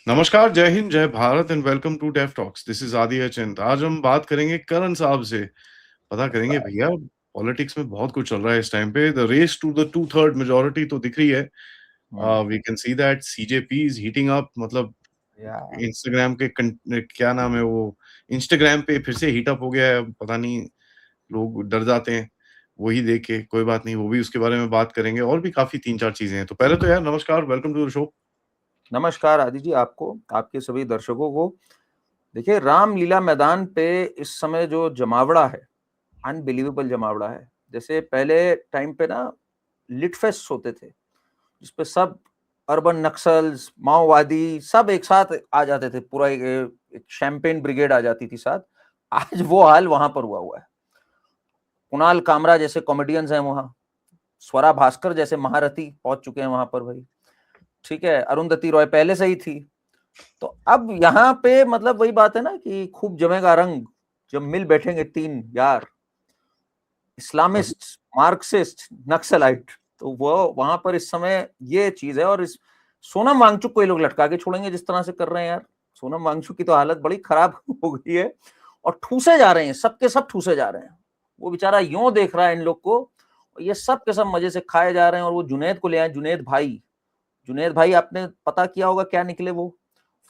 नमस्कार, जय हिंद, जय Bharat and welcome to deaf talks. This is Adi Achint. आज हम बात करेंगे करण साहब से। पता करेंगे भैया पॉलिटिक्स में बहुत कुछ चल रहा है इस टाइम पे। The race to the two third majority तो दिख रही है। We can see that CJP is heating up मतलब या इंस्टाग्राम के क्या नाम है वो इंस्टाग्राम पे फिर से हीट अप हो गया है। पता नहीं लोग डर जाते हैं वही देख के। कोई बात नहीं, वो भी उसके बारे में बात करेंगे और भी काफ़ी 3-4 चीज़ें हैं। तो पहले तो यार नमस्कार, वेलकम टू द शो। नमस्कार आदि जी, आपको, आपके सभी दर्शकों को। देखिए, रामलीला मैदान पे इस समय जो जमावड़ा है, अनबिलीवेबल जमावड़ा है। जैसे पहले टाइम पे ना लिट फेस्ट होते थे, जिसपे सब अर्बन नक्सल्स, माओवादी सब एक साथ आ जाते थे। पूरा एक शैंपेन ब्रिगेड आ जाती थी साथ। आज वो हाल वहां पर हुआ है। कुणाल कामरा जैसे कॉमेडियंस हैं वहां, स्वरा भास्कर जैसे महारथी पहुंच चुके हैं वहां पर भाई। ठीक है, अरुंधति रॉय पहले से ही थी। तो अब यहाँ पे मतलब वही बात है ना कि खूब जमेगा रंग जब मिल बैठेंगे तीन यार, इस्लामिस्ट, मार्क्सिस्ट, नक्सलाइट। तो वो वहां पर इस समय ये चीज है। और इस सोनम वांगचुक को ये लोग लटका के छोड़ेंगे जिस तरह से कर रहे हैं यार। सोनम वांगचुक की तो हालत बड़ी खराब हो गई है। और ठूसे जा रहे हैं, सबके सब ठूसे जा रहे हैं। वो बेचारा यूं देख रहा है इन लोग को, और ये सब के सब मजे से खाए जा रहे हैं। और वो जुनैद को ले आए, जुनैद भाई। जुनैद भाई आपने पता किया होगा क्या निकले वो।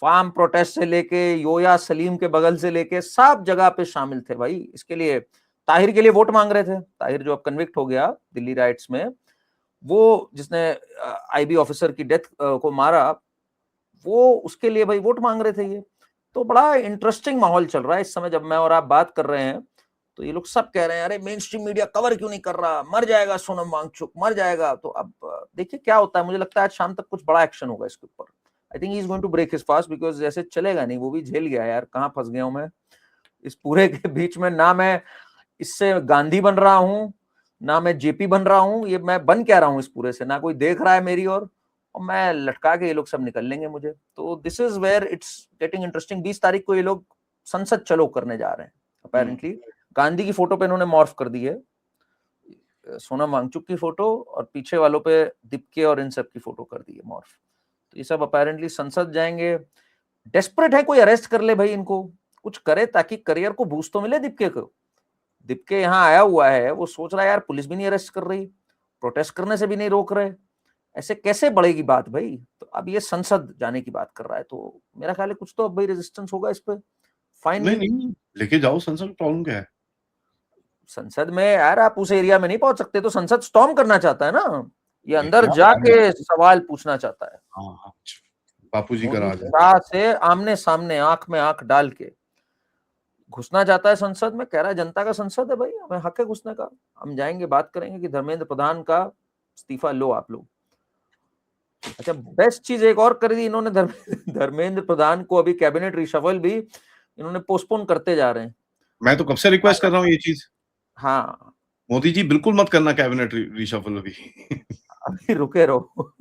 फार्म प्रोटेस्ट से लेके योया सलीम के बगल से लेके सब जगह पे शामिल थे भाई। इसके लिए ताहिर के लिए वोट मांग रहे थे। ताहिर जो अब कन्विक्ट हो गया दिल्ली राइट्स में, वो जिसने आईबी ऑफिसर की डेथ को मारा, वो उसके लिए भाई वोट मांग रहे थे ये। तो बड़ा इंटरेस्टिंग माहौल चल रहा है इस समय। जब मैं और आप बात कर रहे हैं तो ये लोग सब कह रहे हैं अरे मेन स्ट्रीम मीडिया कवर क्यों नहीं कर रहा, मर जाएगा सोनम वांगचुक, मर जाएगा। तो अब देखिए क्या होता है। मुझे लगता है आज शाम तक कुछ बड़ा एक्शन होगा इसके ऊपर। I think he is going to break his fast, because जैसे चलेगा नहीं। वो भी झेल गया यार, कहाँ फंस गया हूं मैं इस पूरे के बीच में। ना मैं इससे गांधी बन रहा हूं, ना मैं जेपी बन रहा हूं। ये मैं बन क्या रहा हूं इस पूरे से, ना कोई देख रहा है मेरी और मैं लटका के ये लोग सब निकल लेंगे मुझे। तो this is where it's getting interesting. 20 तारीख को ये लोग संसद चलो करने जा रहे हैं अपेरेंटली। गांधी की फोटो पे इन्होंने मॉर्फ कर दी है सोनम वांगचुक की फोटो, और पीछे वालों पे दीपके और इन सब की फोटो कर दी है मॉर्फ। तो ये सब अपेरेंटली संसद जाएंगे। डेस्परेट है, कोई अरेस्ट कर ले भाई इनको, कुछ करे ताकि करियर को बूस्ट तो मिले दीपके को। दीपके यहाँ आया हुआ है, वो सोच रहा है यार पुलिस भी नहीं अरेस्ट कर रही, प्रोटेस्ट करने से भी नहीं रोक रहे, ऐसे कैसे बढ़ेगी बात भाई। तो अब ये संसद जाने की बात कर रहा है। तो मेरा ख्याल है कुछ तो अब भाई रेजिस्टेंस होगा इस पे नहीं, फाइनली। नहीं, लेके जाओ संसद में, प्रॉब्लम क्या है? संसद में यार आप उस एरिया में नहीं पहुंच सकते, तो संसद स्टॉर्म करना चाहता है ना, ये अंदर क्या प्लान है? जाके सवाल पूछना चाहता है। हाँ, हाँ, बापूजी का मोदी राज है। शाह से आमने सामने आंख में आंख डाल के घुसना चाहता है संसद में। कह रहा है जनता का संसद है भाई, हमें हक है घुसने का। हम जाएंगे, बात करेंगे कि धर्मेंद्र प्रधान का इस्तीफा लो आप लोग। अच्छा, बेस्ट चीज एक और कर दी इन्होंने, धर्मेंद्र प्रधान को अभी कैबिनेट रिशफल भी इन्होंने पोस्टपोन करते जा रहे हैं। मैं तो कब से रिक्वेस्ट कर रहा हूँ ये चीज। हाँ, मोदी जी बिल्कुल मत करना कैबिनेट रिशफल अभी। अभी रुके रहो।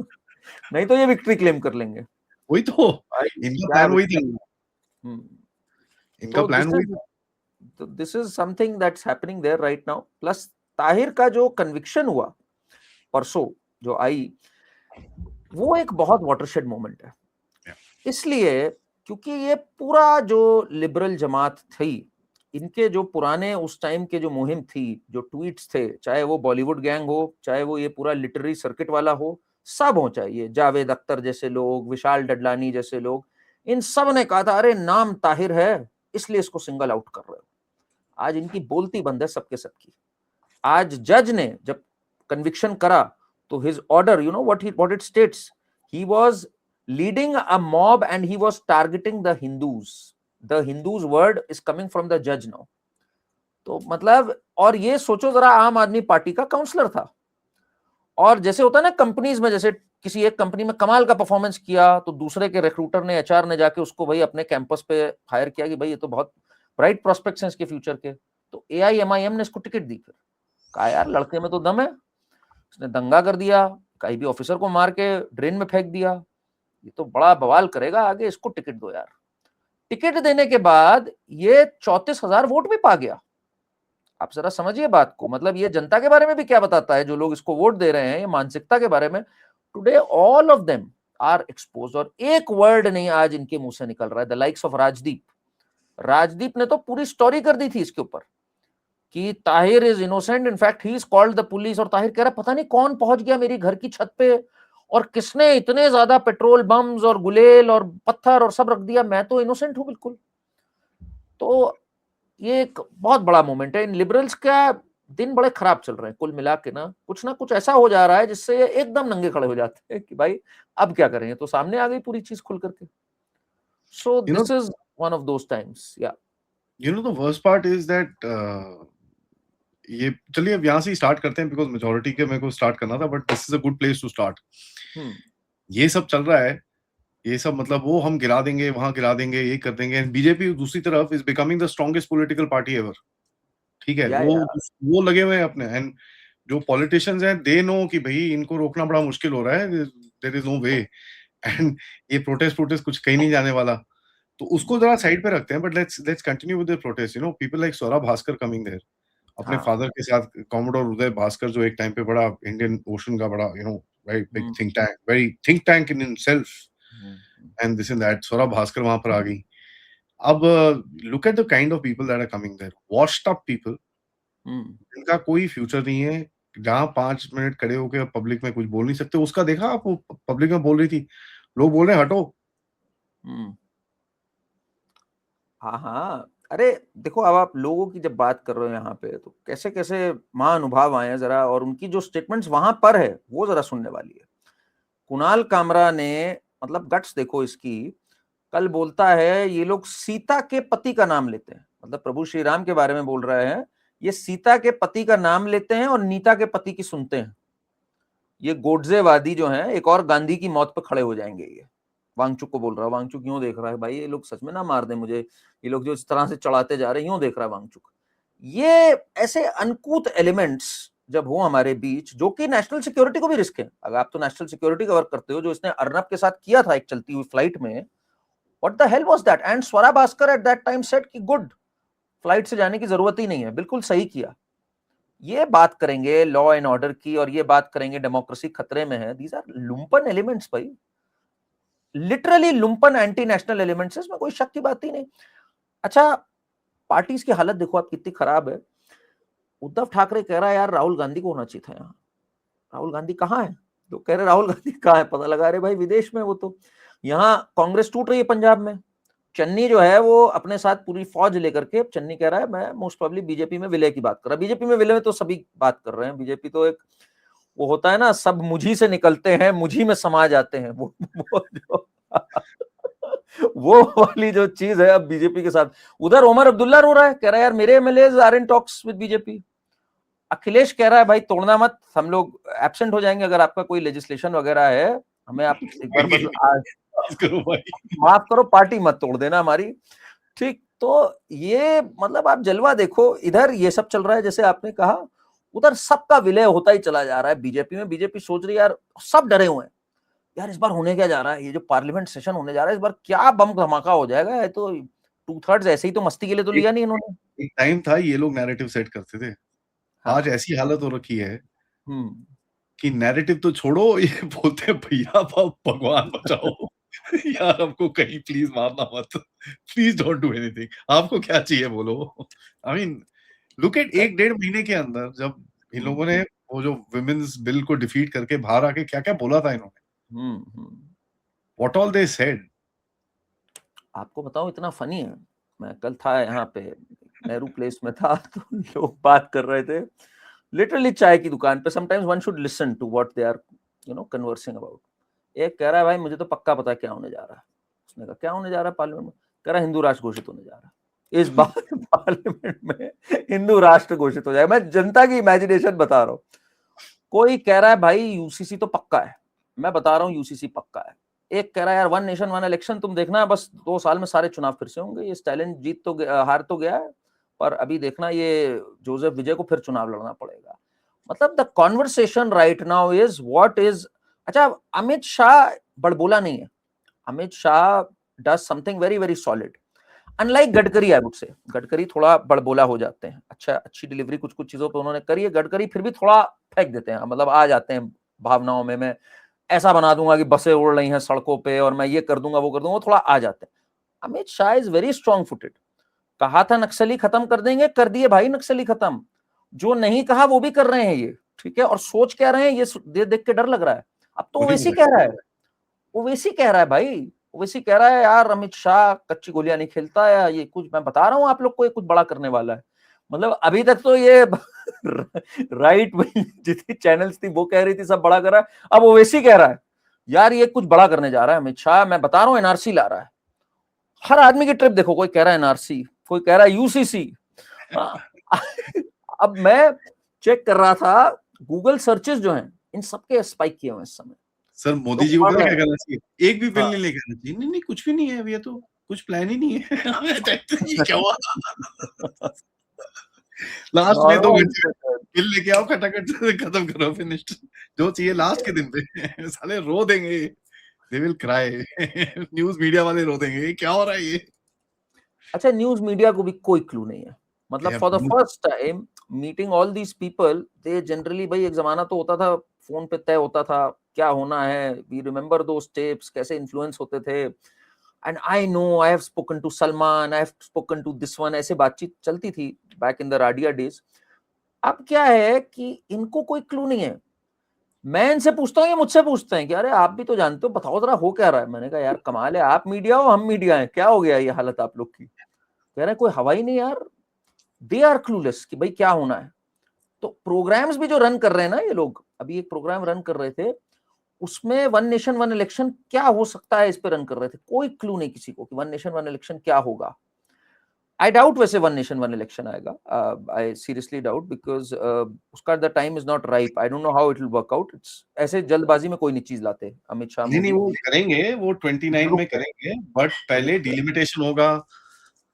नहीं तो ये विक्ट्री क्लेम कर लेंगे वही तो, भाई। इनका क्या प्लान वही था। विक्ट्री। इनका तो प्लान वही था। This is something that's happening there right now. Plus Tahir का जो कन्विक्शन हुआ परसों, जो आई, वो एक बहुत वाटरशेड मोमेंट है। इसलिए क्योंकि ये पूरा जो लिबरल जमात थी, इनके जो पुराने उस टाइम के जो मुहिम थी, जो ट्वीट्स थे, चाहे वो बॉलीवुड गैंग हो, चाहे वो ये पूरा लिटरेरी सर्किट वाला हो, सब हो, चाहे ये जावेद अख्तर जैसे लोग, विशाल डडलानी जैसे लोग, इन सब ने कहा था अरे नाम ताहिर है इसलिए इसको सिंगल आउट कर रहे हो। आज इनकी बोलती बंद है सबके सबकी। आज जज ने जब कन्विक्शन करा तो his order, you know what it states, he was leading a mob and he was targeting the Hindus. The Hindus word is coming from the जज नाउ। तो मतलब, और ये सोचो जरा, आम आदमी पार्टी का काउंसलर था। और जैसे होता है ना कंपनीज में, जैसे किसी एक कंपनी में कमाल का परफॉर्मेंस किया तो दूसरे के रिक्रूटर ने, एचआर ने जाके उसको भाई अपने कैंपस पे हायर किया कि भाई ये तो बहुत ब्राइट प्रोस्पेक्ट्स हैं इसके फ्यूचर के। तो एआईएमआईएम ने इसको टिकट दी। फिर कहा यार लड़के में तो दम है, उसने दंगा कर दिया, कहीं भी ऑफिसर को मार के ड्रेन में फेंक दिया, ये तो बड़ा बवाल करेगा आगे, इसको टिकट दो यार। टिकट देने के बाद ये 34,000 वोट भी पा गया। आप जरा समझिए बात को। मतलब ये जनता के बारे में भी क्या बताता है, जो लोग इसको वोट दे रहे हैं, ये मानसिकता के बारे में। Today all of them are expose, और एक वर्ड नहीं आज इनके मुंह से निकल रहा है। द लाइक्स ऑफ राजदीप ने तो पूरी स्टोरी कर दी थी इसके ऊपर कि Tahir is innocent, in fact he is called the police, और ताहिर कह रहा पता नहीं कौन पहुंच गया मेरी घर की छत पे और किसने इतने ज्यादा पेट्रोल बम्स और गुलेल और पत्थर और सब रख दिया, मैं तो इनोसेंट हूं बिल्कुल। तो ये एक बहुत बड़ा मोमेंट है। इन लिबरल्स का दिन बड़े खराब चल रहे हैं कुल मिला के ना कुछ ऐसा हो जा रहा है जिससे ये एकदम नंगे खड़े हो जाते हैं कि भाई अब क्या करेंगे, तो सामने आ गई पूरी चीज खुल करके। सो You know, this is one of those times. या the worst part is that ये चलिए अब यहाँ से ही स्टार्ट करते हैं बिकॉज मेजोरिटी के मेरे को स्टार्ट करना था, but this is a good place to start. ये सब चल रहा है, ये सब मतलब वो हम गिरा देंगे, वहां गिरा देंगे, ये कर देंगे, एंड बीजेपी दूसरी तरफ is becoming the strongest political party ever. ठीक है, या वो लगे हुए हैं अपने, एंड जो पॉलिटिशियंस हैं दे नो कि भाई इनको रोकना बड़ा मुश्किल हो रहा है, there is no way, and ये प्रोटेस्ट कुछ कहीं नहीं जाने वाला, तो उसको जरा साइड पे रखते हैं, but let's continue with the protest. People like Saurabh Bhaskar coming there अपने हाँ फादर के साथ, कॉमोडोर उदय भास्कर, जो एक टाइम पे बड़ा इंडियन ओशन का बड़ा very big think tank in himself, and this and that, Saurabh Bhaskar वहां पर आ गई। अब look at the kind of people that are coming there, washed up people, जिनका कोई फ्यूचर नहीं है, जहां 5 मिनट खड़े होकर पब्लिक में कुछ बोल नहीं सकते। उसका देखा आप, वो पब्लिक में बोल रही थी, लोग बोल रहे हैं हटो। हाँ हाँ, अरे देखो अब आप लोगों की जब बात कर रहे हो यहाँ पे, तो कैसे कैसे महानुभाव आए हैं जरा, और उनकी जो स्टेटमेंट्स वहां पर है वो जरा सुनने वाली है। कुणाल कामरा ने, मतलब गट्स देखो इसकी, कल बोलता है ये लोग सीता के पति का नाम लेते हैं, मतलब प्रभु श्री राम के बारे में बोल रहे हैं, ये सीता के पति का नाम लेते हैं और नीता के पति की सुनते हैं। ये गोडसेवादी जो हैं एक और गांधी की मौत पे खड़े हो जाएंगे। ये वांगचुक को बोल रहा है, वांगचुक यूं देख रहा है, भाई ये लोग सच में ना मार दें मुझे, ये लोग जो इस तरह से चढ़ाते जा रहे हैं, यूं देख रहा है वांगचुक। ये ऐसे अनकूथ एलिमेंट्स जब हो हमारे बीच, जो कि नेशनल सिक्योरिटी को भी रिस्क है, अगर आप तो नेशनल सिक्योरिटी का वर्क करते हो, जो इसने अर्नब के साथ किया था एक चलती हुई फ्लाइट में, what the hell was that, and Swara Bhaskar at that time said कि गुड, फ्लाइट से जाने की जरूरत ही नहीं है, बिल्कुल सही किया। ये बात करेंगे लॉ एंड ऑर्डर की, और ये बात करेंगे डेमोक्रेसी खतरे में है। दीज आर लुम्पन एलिमेंट्स भाई, लिटरली लुम्पन एंटी नेशनल एलिमेंट्स, इसमें कोई शक की बात ही नहीं। अच्छा, पार्टीज की हालत देखो आप कितनी खराब है। उद्धव ठाकरे कह रहा है यार राहुल गांधी को होना चाहिए था यहाँ, राहुल गांधी कहाँ है, तो कह रहे राहुल गांधी कहाँ है, पता लगा रहे भाई विदेश में वो तो। यहाँ कांग्रेस टूट रही है पंजाब में, चन्नी जो है वो अपने साथ पूरी फौज लेकर के, चन्नी कह रहा है मैं मोस्ट प्रोबेबली बीजेपी में विलय की बात कर रहा है। बीजेपी में विलय में तो सभी बात कर रहे हैं, बीजेपी तो एक वो होता है ना, सब मुझी से निकलते हैं मुझी में समा जाते हैं, वो जो वो वाली जो चीज है अब बीजेपी के साथ। उधर ओमर अब्दुल्ला रो रहा है, कह रहा है यार मेरे MLA are in talks with BJP. Akhilesh कह रहा है भाई तोड़ना मत, हम लोग एब्सेंट हो जाएंगे अगर आपका कोई लेजिस्लेशन वगैरह है, हमें आप एक बार बस करो भाई, माफ करो, पार्टी मत तोड़ देना हमारी। ठीक, तो ये मतलब आप जलवा देखो, इधर ये सब चल रहा है जैसे आपने कहा, उधर सबका विलय होता ही चला जा रहा है बीजेपी में। बीजेपी सोच रही है यार, सब डरे हुए हैं यार इस बार होने क्या जा रहा है, ये जो पार्लियामेंट सेशन होने जा रहा है इस बार क्या बम धमाका हो जाएगा, ये तो 2/3 ऐसे ही तो मस्ती के लिए तो लिया नहीं इन्होंने। एक टाइम था ये लोग नैरेटिव सेट करते थे, आज हाँ, ऐसी हालत हो रखी है हम्म कि नैरेटिव तो छोड़ो, ये बोलते हैं भैया भगवान बचाओ, यार हमको कहीं प्लीज मारना मत, प्लीज डोंट डू एनीथिंग, आपको क्या चाहिए बोलो। आई मीन लुक एट, 1 डेढ़ महीने के अंदर जब इन लोगों ने वो जो विमेन्स बिल को डिफीट करके बाहर आके क्या क्या बोला था इन्होंने, व्हाट ऑल दे सेड। आपको बताऊं इतना फनी है, मैं कल था यहाँ पे नेहरू प्लेस में था, तो लोग बात कर रहे थे लिटरली चाय की दुकान पे। Sometimes one should listen to what they are conversing about. एक कह रहा है भाई मुझे तो पक्का पता है क्या होने जा रहा है। उसने कहा क्या होने जा रहा है पार्लियामेंट में, कह रहा है हिंदू राष्ट्र घोषित होने जा रहा है इस बार पार्लियामेंट में, हिंदू राष्ट्र घोषित हो जाएगा। मैं जनता की इमेजिनेशन बता रहा हूँ। कोई कह रहा है भाई यूसीसी तो पक्का है, मैं बता रहा हूँ यूसीसी पक्का है। एक कह रहा है यार 1 नेशन 1 इलेक्शन, तुम देखना बस 2 साल में सारे चुनाव फिर से होंगे, ये स्टालिन जीत तो हार तो गया है, पर अभी देखना ये जोसेफ विजय को फिर चुनाव लड़ना पड़ेगा। मतलब the conversation right now is what is. अच्छा, अमित शाह बड़बोला नहीं है, Amit Shah does something very very solid, unlike Gadkari. I would say Gadkari थोड़ा बड़बोला हो जाते हैं, अच्छा अच्छी डिलीवरी कुछ कुछ चीजों पे उन्होंने करी है, गडकरी फिर भी थोड़ा फेंक देते हैं, मतलब आ जाते हैं भावनाओं में। मैं ऐसा बना दूंगा कि बसें उड़ रही हैं सड़कों पे और मैं ये कर दूंगा वो कर दूंगा, वो थोड़ा आ जाते हैं। Amit Shah is very strong footed. कहा था नक्सली खत्म कर देंगे, कर दिए भाई नक्सली खत्म। जो नहीं कहा वो भी कर रहे हैं ये, ठीक है। और सोच क्या रहे हैं ये देख देख के डर लग रहा है। अब तो वही ओवैसी है। कह रहा है, ओवैसी कह रहा है भाई, ओवैसी कह रहा है यार अमित शाह कच्ची गोलियां नहीं खेलता है, ये कुछ मैं बता रहा हूं आप लोग को, ये कुछ बड़ा करने वाला है। मतलब अभी तक तो ये राइट जितनी चैनल्स थी वो कह रही थी सब बड़ा कर रहा है, अब ओवैसी कह रहा है यार ये कुछ बड़ा करने जा रहा है अमित शाह, मैं बता रहा हूं एनआरसी ला रहा है। हर आदमी की ट्रिप देखो, कोई कह रहा है एनआरसी, कोई कह रहा है यूसीसी। अब मैं चेक कर रहा था, गूगल सर्चेस जो हैं इन सबके स्पाइक किए हुए इस समय। सर मोदी लोग जी को पढ़ पता रहे क्या हैं। करना चाहिए? एक भी बिल हाँ। नहीं लेकर आना चाहिए। नहीं, नहीं कुछ भी नहीं है अभी, ये तो कुछ प्लान ही नहीं है। ये क्या हुआ? लास्ट में 2 नॉर्मल। घंटे में बिल लेके आओ, खटाखट से खत्म करो, फिनिश्ड। जो चाहिए लास्ट के दिन पे। साले रो देंगे, they will cry. News media वाले रो देंगे, ये क्या हो रहा है ये? अच्छा, न्यूज मीडिया को भी कोई क्लू नहीं है। दे मतलब have for the no. First time meeting all these people, they generally, भाई एक जमाना तो होता था फोन पे तय होता था क्या होना है, वी रिमेंबर दो स्टेप्स कैसे इन्फ्लुएंस होते थे, and I know I have spoken to Salman, I have spoken to this one, ऐसे बातचीत चलती थी back in the Radia days. अब क्या है कि इनको कोई क्लू नहीं है। मैं इनसे पूछता हूँ, ये मुझसे पूछते हैं कि अरे आप भी तो जानते हो, बताओ जरा हो क्या रहा है। मैंने कहा यार कमाल है, आप मीडिया हो हम मीडिया हैं, क्या हो गया ये हालत आप लोग की। कह रहे हैं कोई हवा ही नहीं यार, दे आर क्लूलेस कि भाई क्या होना है। तो प्रोग्राम्स भी जो रन कर रहे हैं ना ये लोग, अभी एक प्रोग्राम रन कर रहे थे, उसमें वन नेशन वन इलेक्शन क्या हो सकता है इस पे रन कर रहे थे। कोई क्लू नहीं किसी को कि वन नेशन वन इलेक्शन क्या होगा। आई डाउट वैसे वन नेशन वन इलेक्शन आएगा, आई सीरियसली डाउट, बिकॉज उसका the time is not ripe, I don't know how it will work out. It's ऐसे जल्दबाजी में कोई नहीं चीज लाते अमित शाह नहीं, नहीं मोदी। वो करेंगे, वो 29 में करेंगे, बट पहले डिलिमिटेशन होगा,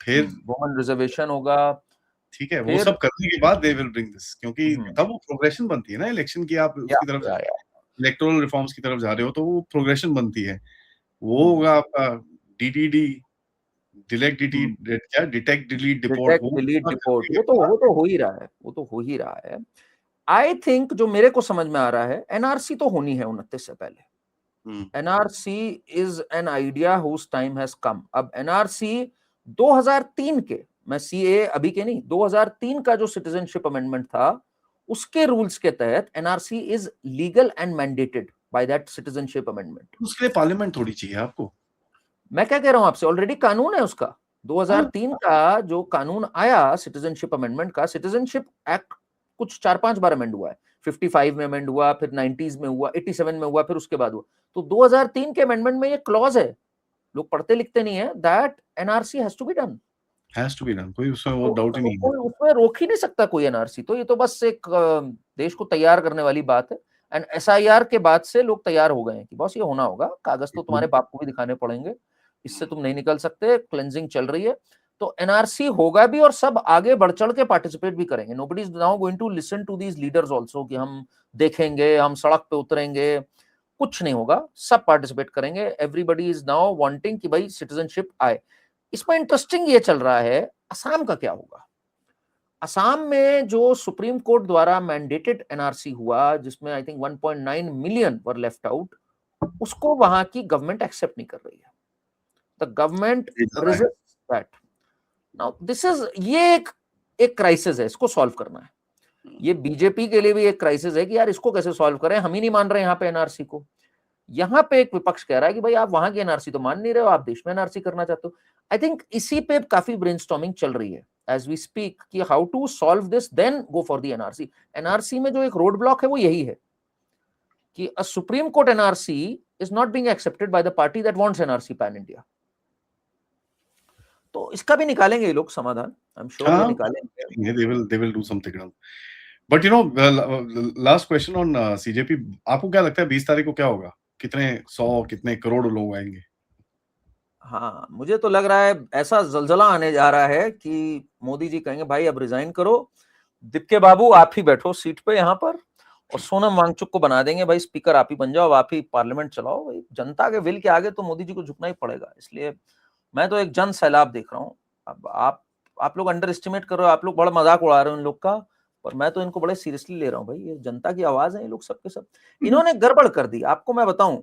फिर वुमेन रिजर्वेशन होगा, ठीक है, वो फिर सब करने के बाद दे विल ब्रिंग दिस, क्योंकि हम्म, तब वो प्रोग्रेशन बनती है ना इलेक्शन की, आप या उसकी तरफ जा या रहे या हो, इलेक्टोरल रिफॉर्म्स की तरफ जा रहे हो, तो वो प्रोग्रेशन बनती है। वो होगा आपका डीटीडी, डिलेक्ट डिटी क्या डिटेक्ट डिलीट डिपोर्ट, डिटेक्ट वो डिलीट पूरा डिपोर्ट, करने के वो तो बाद हो ही रहा है, वो तो हो ही रहा है। आई थिंक जो मेरे को समझ में आ रहा है, एनआरसी तो होनी है 29 से पहले। Hmm, NRC is an idea whose time has come. अब एनआरसी 2003 के, मैं सीए अभी के नहीं, 2003 का जो सिटीजनशिप अमेंडमेंट था उसके रूल्स के तहत NRC is legal and mandated by that citizenship amendment. उसके लिए पार्लियामेंट थोड़ी चाहिए आपको। मैं क्या कह रहा हूं आपसे, ऑलरेडी कानून है उसका। हाँ, 2003 का जो कानून आया सिटीजनशिप अमेंडमेंट का, सिटीजनशिप एक्ट कुछ 4-5 बार अमेंड हुआ है। 55 में अमेंड हुआ, फिर 90s में हुआ, 87 में हुआ, फिर उसके बाद हुआ। तो 2003 के अमेंडमेंट में ये क्लॉज है, लोग पढ़ते लिखते नहीं है, that NRC has to be done. Has to be done, कोई उसमें वो डाउट ही तो नहीं है। कोई उसमें रोक ही नहीं सकता कोई एनआरसी। तो ये तो बस एक देश को तैयार करने वाली बात है। एंड एसआईआर के बाद से लोग तैयार हो गए हैं कि बस ये होना होगा, कागज तो तुम्हारे बाप को भी दिखाने पड़ेंगे, इससे तुम नहीं निकल सकते, क्लेंजिंग चल रही है। तो एनआरसी होगा भी और सब आगे बढ़ चढ़ के पार्टिसिपेट भी करेंगे। Nobody is now going to listen to these leaders also कि हम देखेंगे, हम सड़क पे उतरेंगे, कुछ नहीं होगा, सब पार्टिसिपेट करेंगे। एवरीबडी इज नाउ वांटिंग कि भाई सिटीजनशिप आए। इसमें इंटरेस्टिंग ये चल रहा है, असम का क्या होगा। असम में जो सुप्रीम कोर्ट द्वारा मैंडेटेड एनआरसी हुआ, जिसमें I think 1.9 million were left out, उसको वहां की गवर्नमेंट एक्सेप्ट नहीं कर रही है। द गवर्नमेंट ये ज़्यादा है। Resist that. Now this is, ये एक क्राइसिस है, इसको सॉल्व करना है। ये बीजेपी के लिए भी एक क्राइसिस है कि यार इसको कैसे सॉल्व करें, हम ही नहीं मान रहे यहाँ पे एनआरसी को। यहाँ पे एक विपक्ष कह रहा है कि भाई आप वहां की एनआरसी तो मान नहीं रहे हो, आप देश में एनआरसी करना चाहते हो। आई थिंक इसी पे काफी ब्रेनस्टॉर्मिंग चल रही है एज वी स्पीक कि how to solve this, then go for the NRC. NRC में जो एक रोड ब्लॉक है वो यही है कि अ supreme court NRC is not being accepted by the party that wants NRC pan India. तो इसका भी निकालेंगे ये लोग समाधान, आई एम श्योर वो हाँ, निकालेंगे। They will do something else. But you know last question on CJP, आपको क्या लगता है 20 तारीख को क्या होगा? कितने 100 कितने करोड़ लोग आएँगे? हाँ, मुझे तो लग रहा है ऐसा जलजला आने जा रहा है कि मोदी जी कहेंगे भाई अब रिजाइन करो, दिक्के बाबू आप ही बैठो सीट पे यहाँ पर, और सोनम वांगचुक को बना देंगे भाई स्पीकर, आप ही बन जाओ, आप ही पार्लियामेंट चलाओ। भाई जनता के विल के आगे तो मोदी जी को झुकना ही पड़ेगा। इसलिए मैं तो एक जन सैलाब देख रहा हूँ। अब आप लोग अंडर एस्टिमेट कर रहे हो, आप लोग बड़ा मजाक उड़ा रहे हो इन लोग का। पर मैं तो इनको बड़े सीरियसली ले रहा हूं भाई, ये जनता की आवाज है ये लोग सबके सब। इन्होंने गड़बड़ कर दी, आपको मैं बताऊं,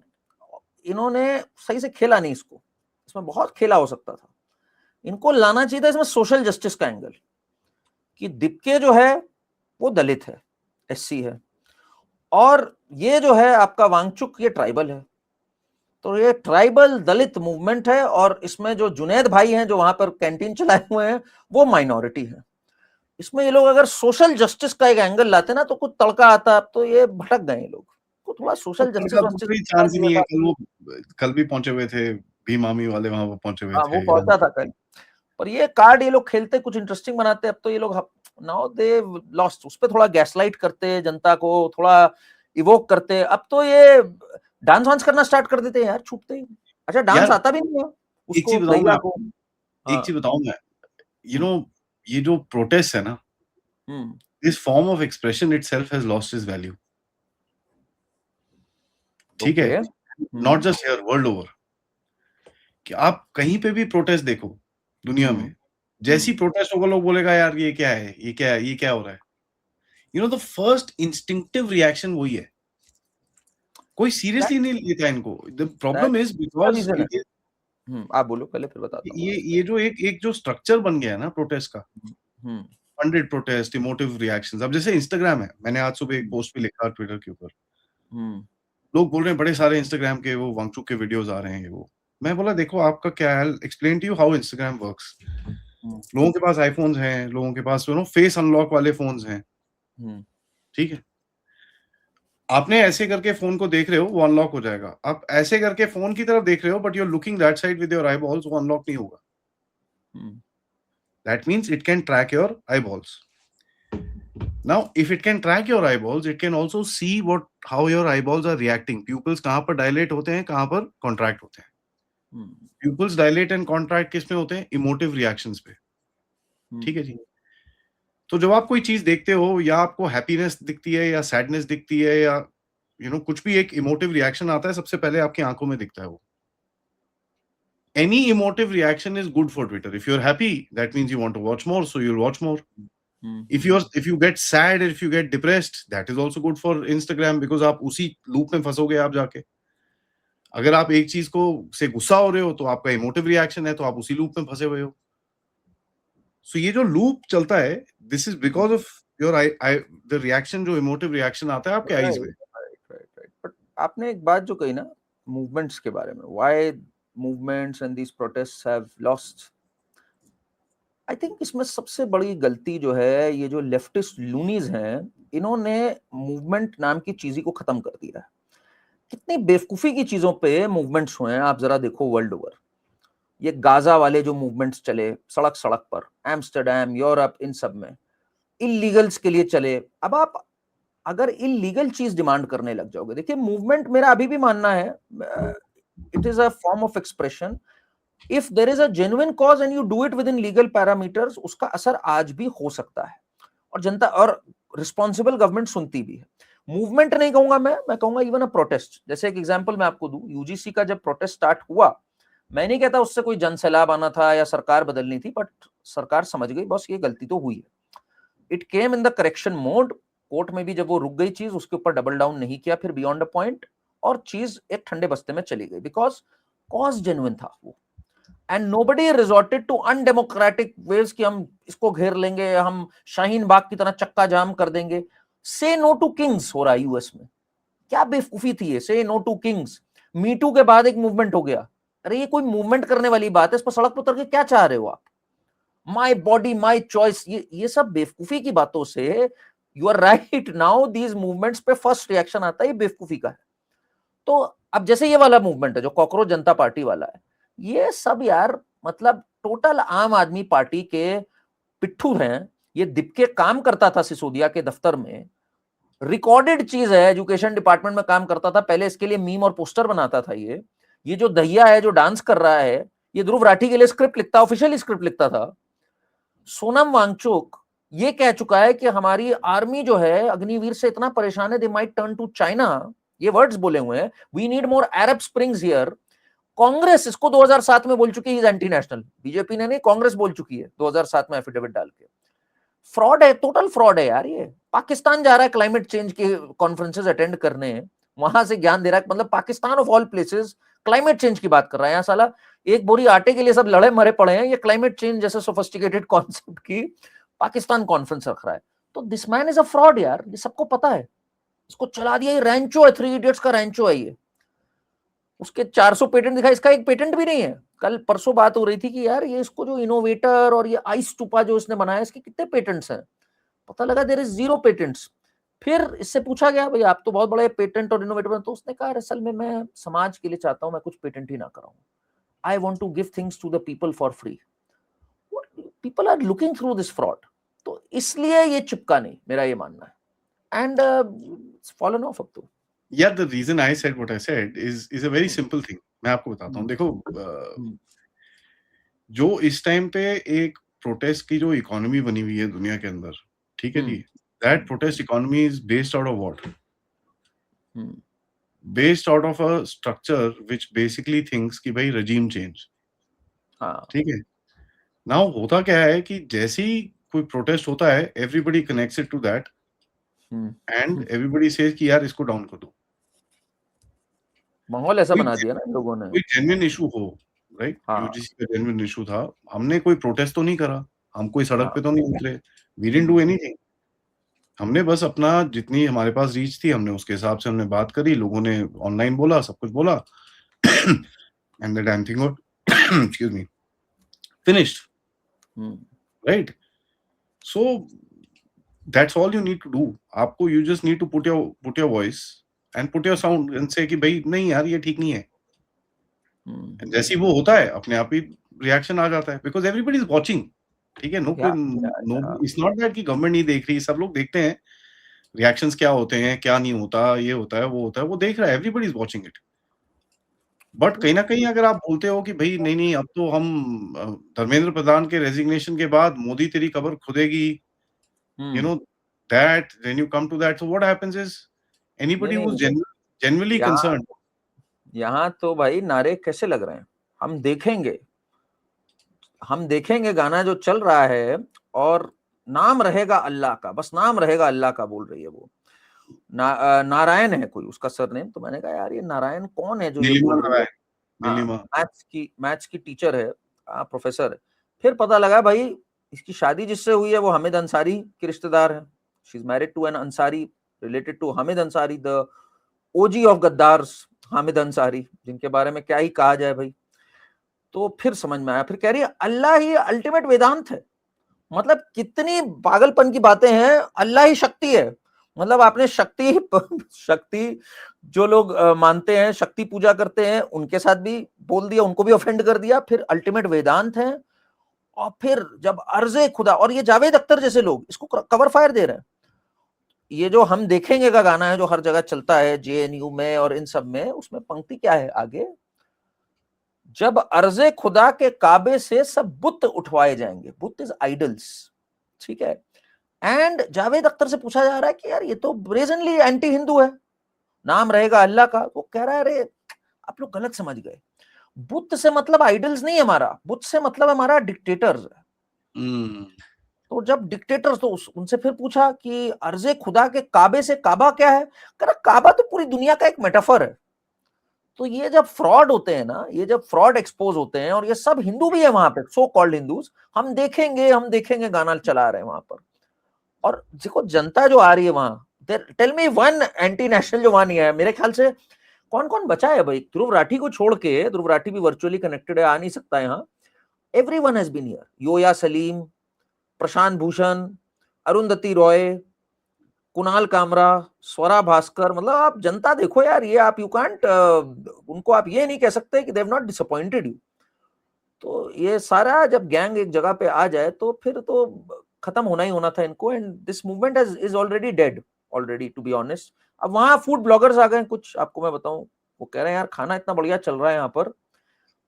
इन्होंने सही से खेला नहीं इसको, इसमें बहुत खेला हो सकता था। इनको लाना चाहिए था इसमें सोशल जस्टिस का एंगल, कि दीपके जो है वो दलित है, एससी है, और ये जो है आपका वांगचुक ये ट्राइबल है, तो ये ट्राइबल दलित मूवमेंट है, और इसमें जो जुनैद भाई हैं जो वहां पर कैंटीन चलाए हुए हैं वो माइनॉरिटी है। इसमें ये लोग अगर सोशल जस्टिस का एक एंगल लाते ना तो कुछ तड़का आता, अब तो ये भटक गए ये लोग, को थोड़ा सोशल जस्टिस का तो कोई चांस ही नहीं है। कल भी पहुंचे हुए थे, भीम आर्मी वाले वहां पर पहुंचे हुए हाँ वो थे। पहुंचा था कल, पर ये कार्ड ये लोग खेलते कुछ इंटरेस्टिंग बनाते, अब तो ये लोग नाउ दे लॉस्ट, उस पर थोड़ा गैसलाइट करते जनता को, थोड़ा इवोक करते, अब तो ये डांस वांस करना स्टार्ट कर देते हैं यार छूटते ही। अच्छा डांस आता भी नहीं है एक चीज उसको, बताऊं दैया मैं, को। हाँ। एक चीज बताऊं मैं, यू नो, ये जो प्रोटेस्ट है ना, hmm. This form of expression itself has lost its value. ठीक है, not just here, world over, कि आप कहीं पे भी प्रोटेस्ट देखो दुनिया में, जैसी प्रोटेस्ट होगा लोग बोलेगा यार ये क्या है, ये क्या है, ये क्या हो रहा है। You know the first instinctive reaction वही है, कोई सीरियसली नहीं लेता इनको। द प्रॉब्लम इज बिकॉज आप बोलो पहले फिर बताता हूँ। ये जो एक जो स्ट्रक्चर बन गया है ना प्रोटेस्ट का, फंडेड प्रोटेस्ट, इमोटिव रिएक्शंस। अब जैसे इंस्टाग्राम है, मैंने आज सुबह एक पोस्ट भी लिखा ट्विटर के ऊपर, लोग बोल रहे हैं बड़े सारे इंस्टाग्राम के वो वांगचुक के वीडियोस आ रहे हैं, वो मैं बोला देखो आपका क्या है, explain to you how Instagram works. लोगों के पास आईफोन्स हैं, लोगों के पास फेस अनलॉक वाले फोन्स हैं, ठीक है, आपने ऐसे करके फोन को देख रहे हो वो अनलॉक हो जाएगा, आप ऐसे करके फोन की तरफ देख रहे हो but you are looking that side with your eyeballs, वो अनलॉक नहीं होगा। That means it can track your eyeballs. Now, if it can track your eyeballs, it can also see how your eyeballs are reacting. Pupils कहाँ पर dilate होते हैं, कहाँ पर contract होते हैं। Pupils dilate and contract किस में होते हैं? Emotive reactions पे। ठीक है जी। तो जब आप कोई चीज देखते हो, या आपको हैप्पीनेस दिखती है या सैडनेस दिखती है, या कुछ भी एक इमोटिव रिएक्शन आता है, सबसे पहले आपकी आंखों में दिखता है वो। Any emotive reaction is good for Twitter. If you're happy, that means you want to watch more, so you'll watch more. If you get sad, if you get depressed, that is also good for Instagram, because आप उसी loop में फंसोगे आप जाके। अगर आप एक चीज को से गुस्सा हो रहे हो तो आपका इमोटिव रिएक्शन है, तो आप उसी लूप में फंसे हुए हो। सो ये जो लूप चलता है, this is because of your the reaction, जो इमोटिव रिएक्शन आता है आपके आईज में। बट आपने एक बात जो कही ना मूवमेंट्स के बारे में, why movements and these protests have lost, I think इसमें सबसे बड़ी गलती जो है, ये जो लेफ्टिस्ट लूनीज हैं, इन्होंने मूवमेंट नाम की चीज ही को खत्म कर दिया है। कितनी बेवकूफी की चीजों पे मूवमेंट्स हुए हैं, आप जरा देखो वर्ल्ड ओवर। ये गाजा वाले जो मूवमेंट्स चले सड़क सड़क पर, एम्स्टर्डम, यूरोप, इन सब में इलीगल्स के लिए चले। अब आप अगर इलीगल चीज डिमांड करने लग जाओगे, देखिए मूवमेंट मेरा अभी भी मानना है, it is a form of expression. If there is a genuine cause and you do it with in legal parameters, उसका असर आज भी हो सकता है, और जनता और रिस्पॉन्सिबल गवर्नमेंट सुनती भी है। मूवमेंट नहीं कहूंगा मैं कहूंगा इवन अ प्रोटेस्ट। जैसे एक एग्जांपल मैं आपको दूं, यूजीसी का जब प्रोटेस्ट स्टार्ट हुआ, मैं नहीं कहता उससे कोई जन सैलाब आना था या सरकार बदलनी थी, बट सरकार समझ गई बस ये गलती तो हुई है। It came in the correction mode. Court में भी जब वो रुक गई चीज, उसके ऊपर डबल डाउन नहीं किया फिर बियॉन्ड अ पॉइंट, और चीज एक ठंडे बस्ते में चली गई, बिकॉज कॉज जेन्युइन था वो। And nobody resorted to undemocratic ways कि हम इसको घेर लेंगे, हम शाहीन बाग की तरह चक्का जाम कर देंगे। से नो टू किंग्स हो रहा है यूएस में, क्या बेवकूफी थी ये, से नो टू किंग्स। मीटू के बाद एक मूवमेंट हो गया, अरे ये कोई मूवमेंट करने वाली बात है, इस पर सड़क पर उतर के क्या चाह रहे हो आप? माई बॉडी माई चॉइस, ये सब बेवकूफी की बातों से, you are right, now these movements पे फर्स्ट रिएक्शन आता है ये बेवकूफी का है। तो अब जैसे ये वाला मूवमेंट है जो कॉकरोच जनता पार्टी वाला है, ये सब यार मतलब टोटल आम आदमी पार्टी के पिट्ठू हैं। ये दीपके काम करता था सिसोदिया के दफ्तर में, रिकॉर्डेड चीज है, एजुकेशन डिपार्टमेंट में काम करता था पहले, इसके लिए मीम और पोस्टर बनाता था। ये जो दहिया है जो डांस कर रहा है, ये ध्रुव राठी के लिए स्क्रिप्ट लिखता, ऑफिशियल स्क्रिप्ट लिखता था। सोनम वांगचुक ये कह चुका है कि हमारी आर्मी जो है अग्निवीर से इतना परेशान है, they might turn to China, ये वर्ड्स बोले हुए हैं, we need more Arab springs here. Congress इसको 2007 में बोल चुकी है, इज एंटी नेशनल। बीजेपी ने नहीं, कांग्रेस बोल चुकी है 2007 में एफिडेविट डाल के। फ्रॉड है, टोटल फ्रॉड है यार। ये पाकिस्तान जा रहा है क्लाइमेट चेंज के कॉन्फ्रेंसेस अटेंड करने, वहां से ज्ञान दे रहा है, मतलब Pakistan of all places climate change की बात कर रहा है। यहाँ साला एक बोरी आटे के लिए सब लड़े मरे पड़े हैं, ये क्लाइमेट चेंज जैसे सोफिस्टिकेटेड कॉन्सेप्ट की पाकिस्तान कॉन्फ्रेंस रख रहा है। तो this man is a fraud यार, ये सबको पता है। इसको चला दिया, ये रैंचो है, 3 इडियट्स का रैंचो है ये। उसके 400 पेटेंट दिखाए, इसका एक पेटेंट भी नहीं है। कल परसों बात हो रही थी कि यार ये इसको जो इनोवेटर और ये आइस टूपा जो इसने बनाया, इसके कितने पेटेंट्स हैं, पता लगा देयर इज 0 पेटेंट्स। फिर इससे पूछा गया भाई आप तो बहुत बड़े पेटेंट और इनोवेटर, तो उसने कहा असल में मैं समाज के लिए चाहता हूं मैं कुछ पेटेंट ही ना कराऊं, I want to give things to the people for free. People are looking through this fraud, तो इसलिए ये चिपका नहीं, मेरा ये मानना है। एंड फॉलन ऑफ अब तो Yeah, the reason I said what I said is a very simple thing. मैं आपको बताता हूँ। देखो, जो इस टाइम पे एक प्रोटेस्ट की जो इकोनॉमी बनी हुई है दुनिया के अंदर, ठीक है जी, that protest economy is based out of what? Based out of a structure which basically thinks कि भाई रेजिम चेंज। ठीक है। नाउ होता क्या है कि जैसे ही कोई प्रोटेस्ट होता है, everybody connects it to that and everybody says कि यार इसको डाउन कर दो। माहौल ऐसा बना दिया ना इन लोगों ने। कोई जेन्युइन इशू हो, राइट? यूजीसी का जेन्युइन इशू था, हमने कोई प्रोटेस्ट तो नहीं करा, हम कोई सड़क पे तो नहीं उतरे, वी डिडंट डू एनीथिंग। हमने बस अपना जितनी हमारे पास रीच थी, हमने उसके हिसाब से हमने बात करी, लोगों ने ऑनलाइन बोला, सब कुछ बोला and the damn thing got excuse me finished, right? So that's all you need to do. आपको you just need to put your voice and put your sound and say कि भाई नहीं यार ये ठीक नहीं है। जैसे ही वो होता है अपने आप ही रिएक्शन आ जाता है, बिकॉज एवरीबॉडी इज वॉचिंग। ठीक है, नो इट्स नॉट दैट कि गवर्नमेंट नहीं देख रही, सब लोग देखते हैं रिएक्शंस क्या होते हैं, क्या नहीं होता, ये होता है, वो होता है, वो देख रहा है, everybody is watching it. But कहीं ना कहीं अगर आप बोलते हो कि भाई नहीं नहीं अब तो हम धर्मेंद्र प्रधान के रेजिग्नेशन के बाद मोदी तेरी कब्र खुदेगी, you know that when you come to that, so what happens is anybody who's genuinely concerned, यहाँ तो भाई नारे कैसे लग रहे हैं, हम देखेंगे गाना जो चल रहा है और नाम रहेगा अल्लाह का, बस नाम रहेगा अल्लाह का बोल रही है वो। नारायण है कोई उसका सरनेम, तो मैंने कहा यार ये नारायण कौन है जो ये बोल रहा है। मैथ्स की टीचर है, प्रोफेसर है। फिर पता लगा भाई इसकी शादी जिससे हुई है वो हामिद अंसारी की रिश्तेदार है। She is married to an Ansari related to Hamid Ansari, the OG of गद्दार्स, हामिद अंसारी, जिनके बारे में क्या ही कहा जाए भाई। तो फिर समझ में आया, फिर कह रही है अल्लाह ही अल्टीमेट वेदांत है। मतलब कितनी पागलपन की बातें हैं, अल्लाह ही शक्ति है। मतलब आपने शक्ति जो लोग मानते हैं, शक्ति पूजा करते हैं, उनके साथ भी बोल दिया, उनको भी ऑफेंड कर दिया। फिर अल्टीमेट वेदांत है, और फिर जब अर्ज़े खुदा, और ये जावेद अख्तर जैसे लोग इसको कवर फायर दे रहे हैं। ये जो हम देखेंगे का गाना है जो हर जगह चलता है, जेएनयू में और इन सब में, उसमें पंक्ति क्या है आगे, जब अर्ज़े खुदा के काबे से सब बुत उठवाए जाएंगे, बुत इज आइडल्स, ठीक है। एंड जावेद अख्तर से पूछा जा रहा है कि यार ये तो ब्रेजनली एंटी हिंदू है, नाम रहेगा अल्लाह का। वो कह रहा है अरे आप लोग गलत समझ गए, बुत से मतलब आइडल्स नहीं है हमारा, बुत से मतलब हमारा डिक्टेटर्स है। तो जब डिक्टेटर्स, तो उनसे फिर पूछा कि अर्ज़े खुदा के काबे से काबा क्या है, कह रहा काबा तो पूरी दुनिया का एक मेटाफर है। तो ये जब फ्रॉड होते हैं ना, ये जब फ्रॉड एक्सपोज होते हैं, और ये सब हिंदू भी है वहां पे, सो कॉल्ड हिंदूज, हम देखेंगे गाना चला रहे हैं वहां पर। और देखो जनता जो आ रही है वहां, tell me one anti national जो वहां नहीं है। मेरे ख्याल से कौन कौन बचा है भाई, ध्रुव राठी को छोड़ के, ध्रुव राठी भी वर्चुअली कनेक्टेड है, आ नहीं सकता यहाँ। एवरीवन हैज बीन हियर, योया सलीम, प्रशांत भूषण, अरुंधति रॉय, कुणाल कामरा, स्वरा भास्कर, मतलब आप जनता देखो यार, ये आप यू कांट उनको आप ये नहीं कह सकते कि they have not disappointed you. तो ये सारा जब गैंग एक जगह पे आ जाए तो फिर तो खत्म होना ही होना था इनको। And this movement is already dead already, to be honest. अब वहां फूड ब्लॉगर्स आ गए कुछ, आपको मैं बताऊं, वो कह रहे हैं यार खाना इतना बढ़िया चल रहा है यहाँ पर,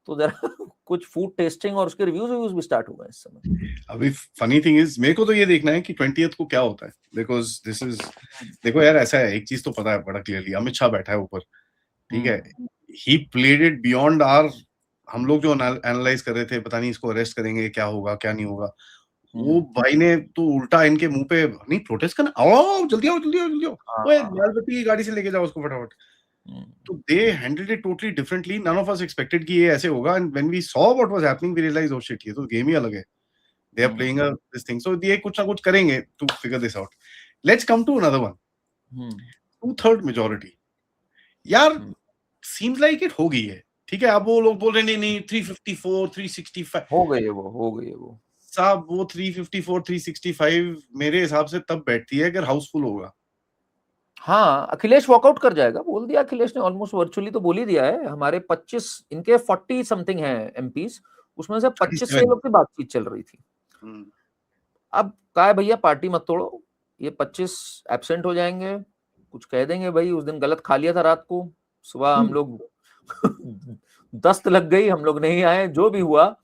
तो जरा कुछ फूड टेस्टिंग और उसके रिव्यूज भी स्टार्ट हो गए इस समय। अभी फनी थिंग इज, मेरे को तो ये देखना है कि 20th को क्या होता है, बिकॉज दिस इज, देखो यार ऐसा है, एक चीज तो पता है बड़ा क्लियरली, अमित शाह बैठा है ऊपर, ठीक है, he played it beyond our, हम लोग जो एनालाइज कर रहे थे, पता नहीं इसको अरेस्ट करेंगे क्या होगा क्या नहीं होगा, वो भाई ने तो उल्टा इनके मुंह पे नहीं प्रोटेस्ट करना, आओ जल्दी आओ जल्दी आओ जल्दी आओ, ओए लाल बत्ती की गाड़ी से लेके जाओ उसको फटाफट। तो they handled it totally differently, none of us expected कि ये ऐसे होगा, and when we saw what was happening we realise oh shit, ये तो गेम ही अलग है, they are playing this thing, so ये कुछ ना कुछ करेंगे to figure this out. Let's come to another one, 2/3 majority यार, सीम्स लाइक इट हो गई है, ठीक है। अब वो लोग बोल रहे नहीं नहीं 354 365 हो गई है वो साहब, वो 354 365 मेरे हिसाब से तब बैठती है अगर हाउसफुल होगा। हाँ, अखिलेश वॉकआउट कर जाएगा, बोल दिया अखिलेश ने, ऑलमोस्ट वर्चुअली तो बोल ही दिया है। हमारे 25 इनके 40 समथिंग है एमपीज, उसमें से 25 से 37 लोग की बातचीत चल रही थी। अब कहा है भैया पार्टी मत तोड़ो, ये 25 एब्सेंट हो जाएंगे, कुछ कह देंगे भाई उस दिन गलत खा लिया था रात को, सुबह हम लोग दस्त लग गई, हम लोग नहीं आए, जो भी हुआ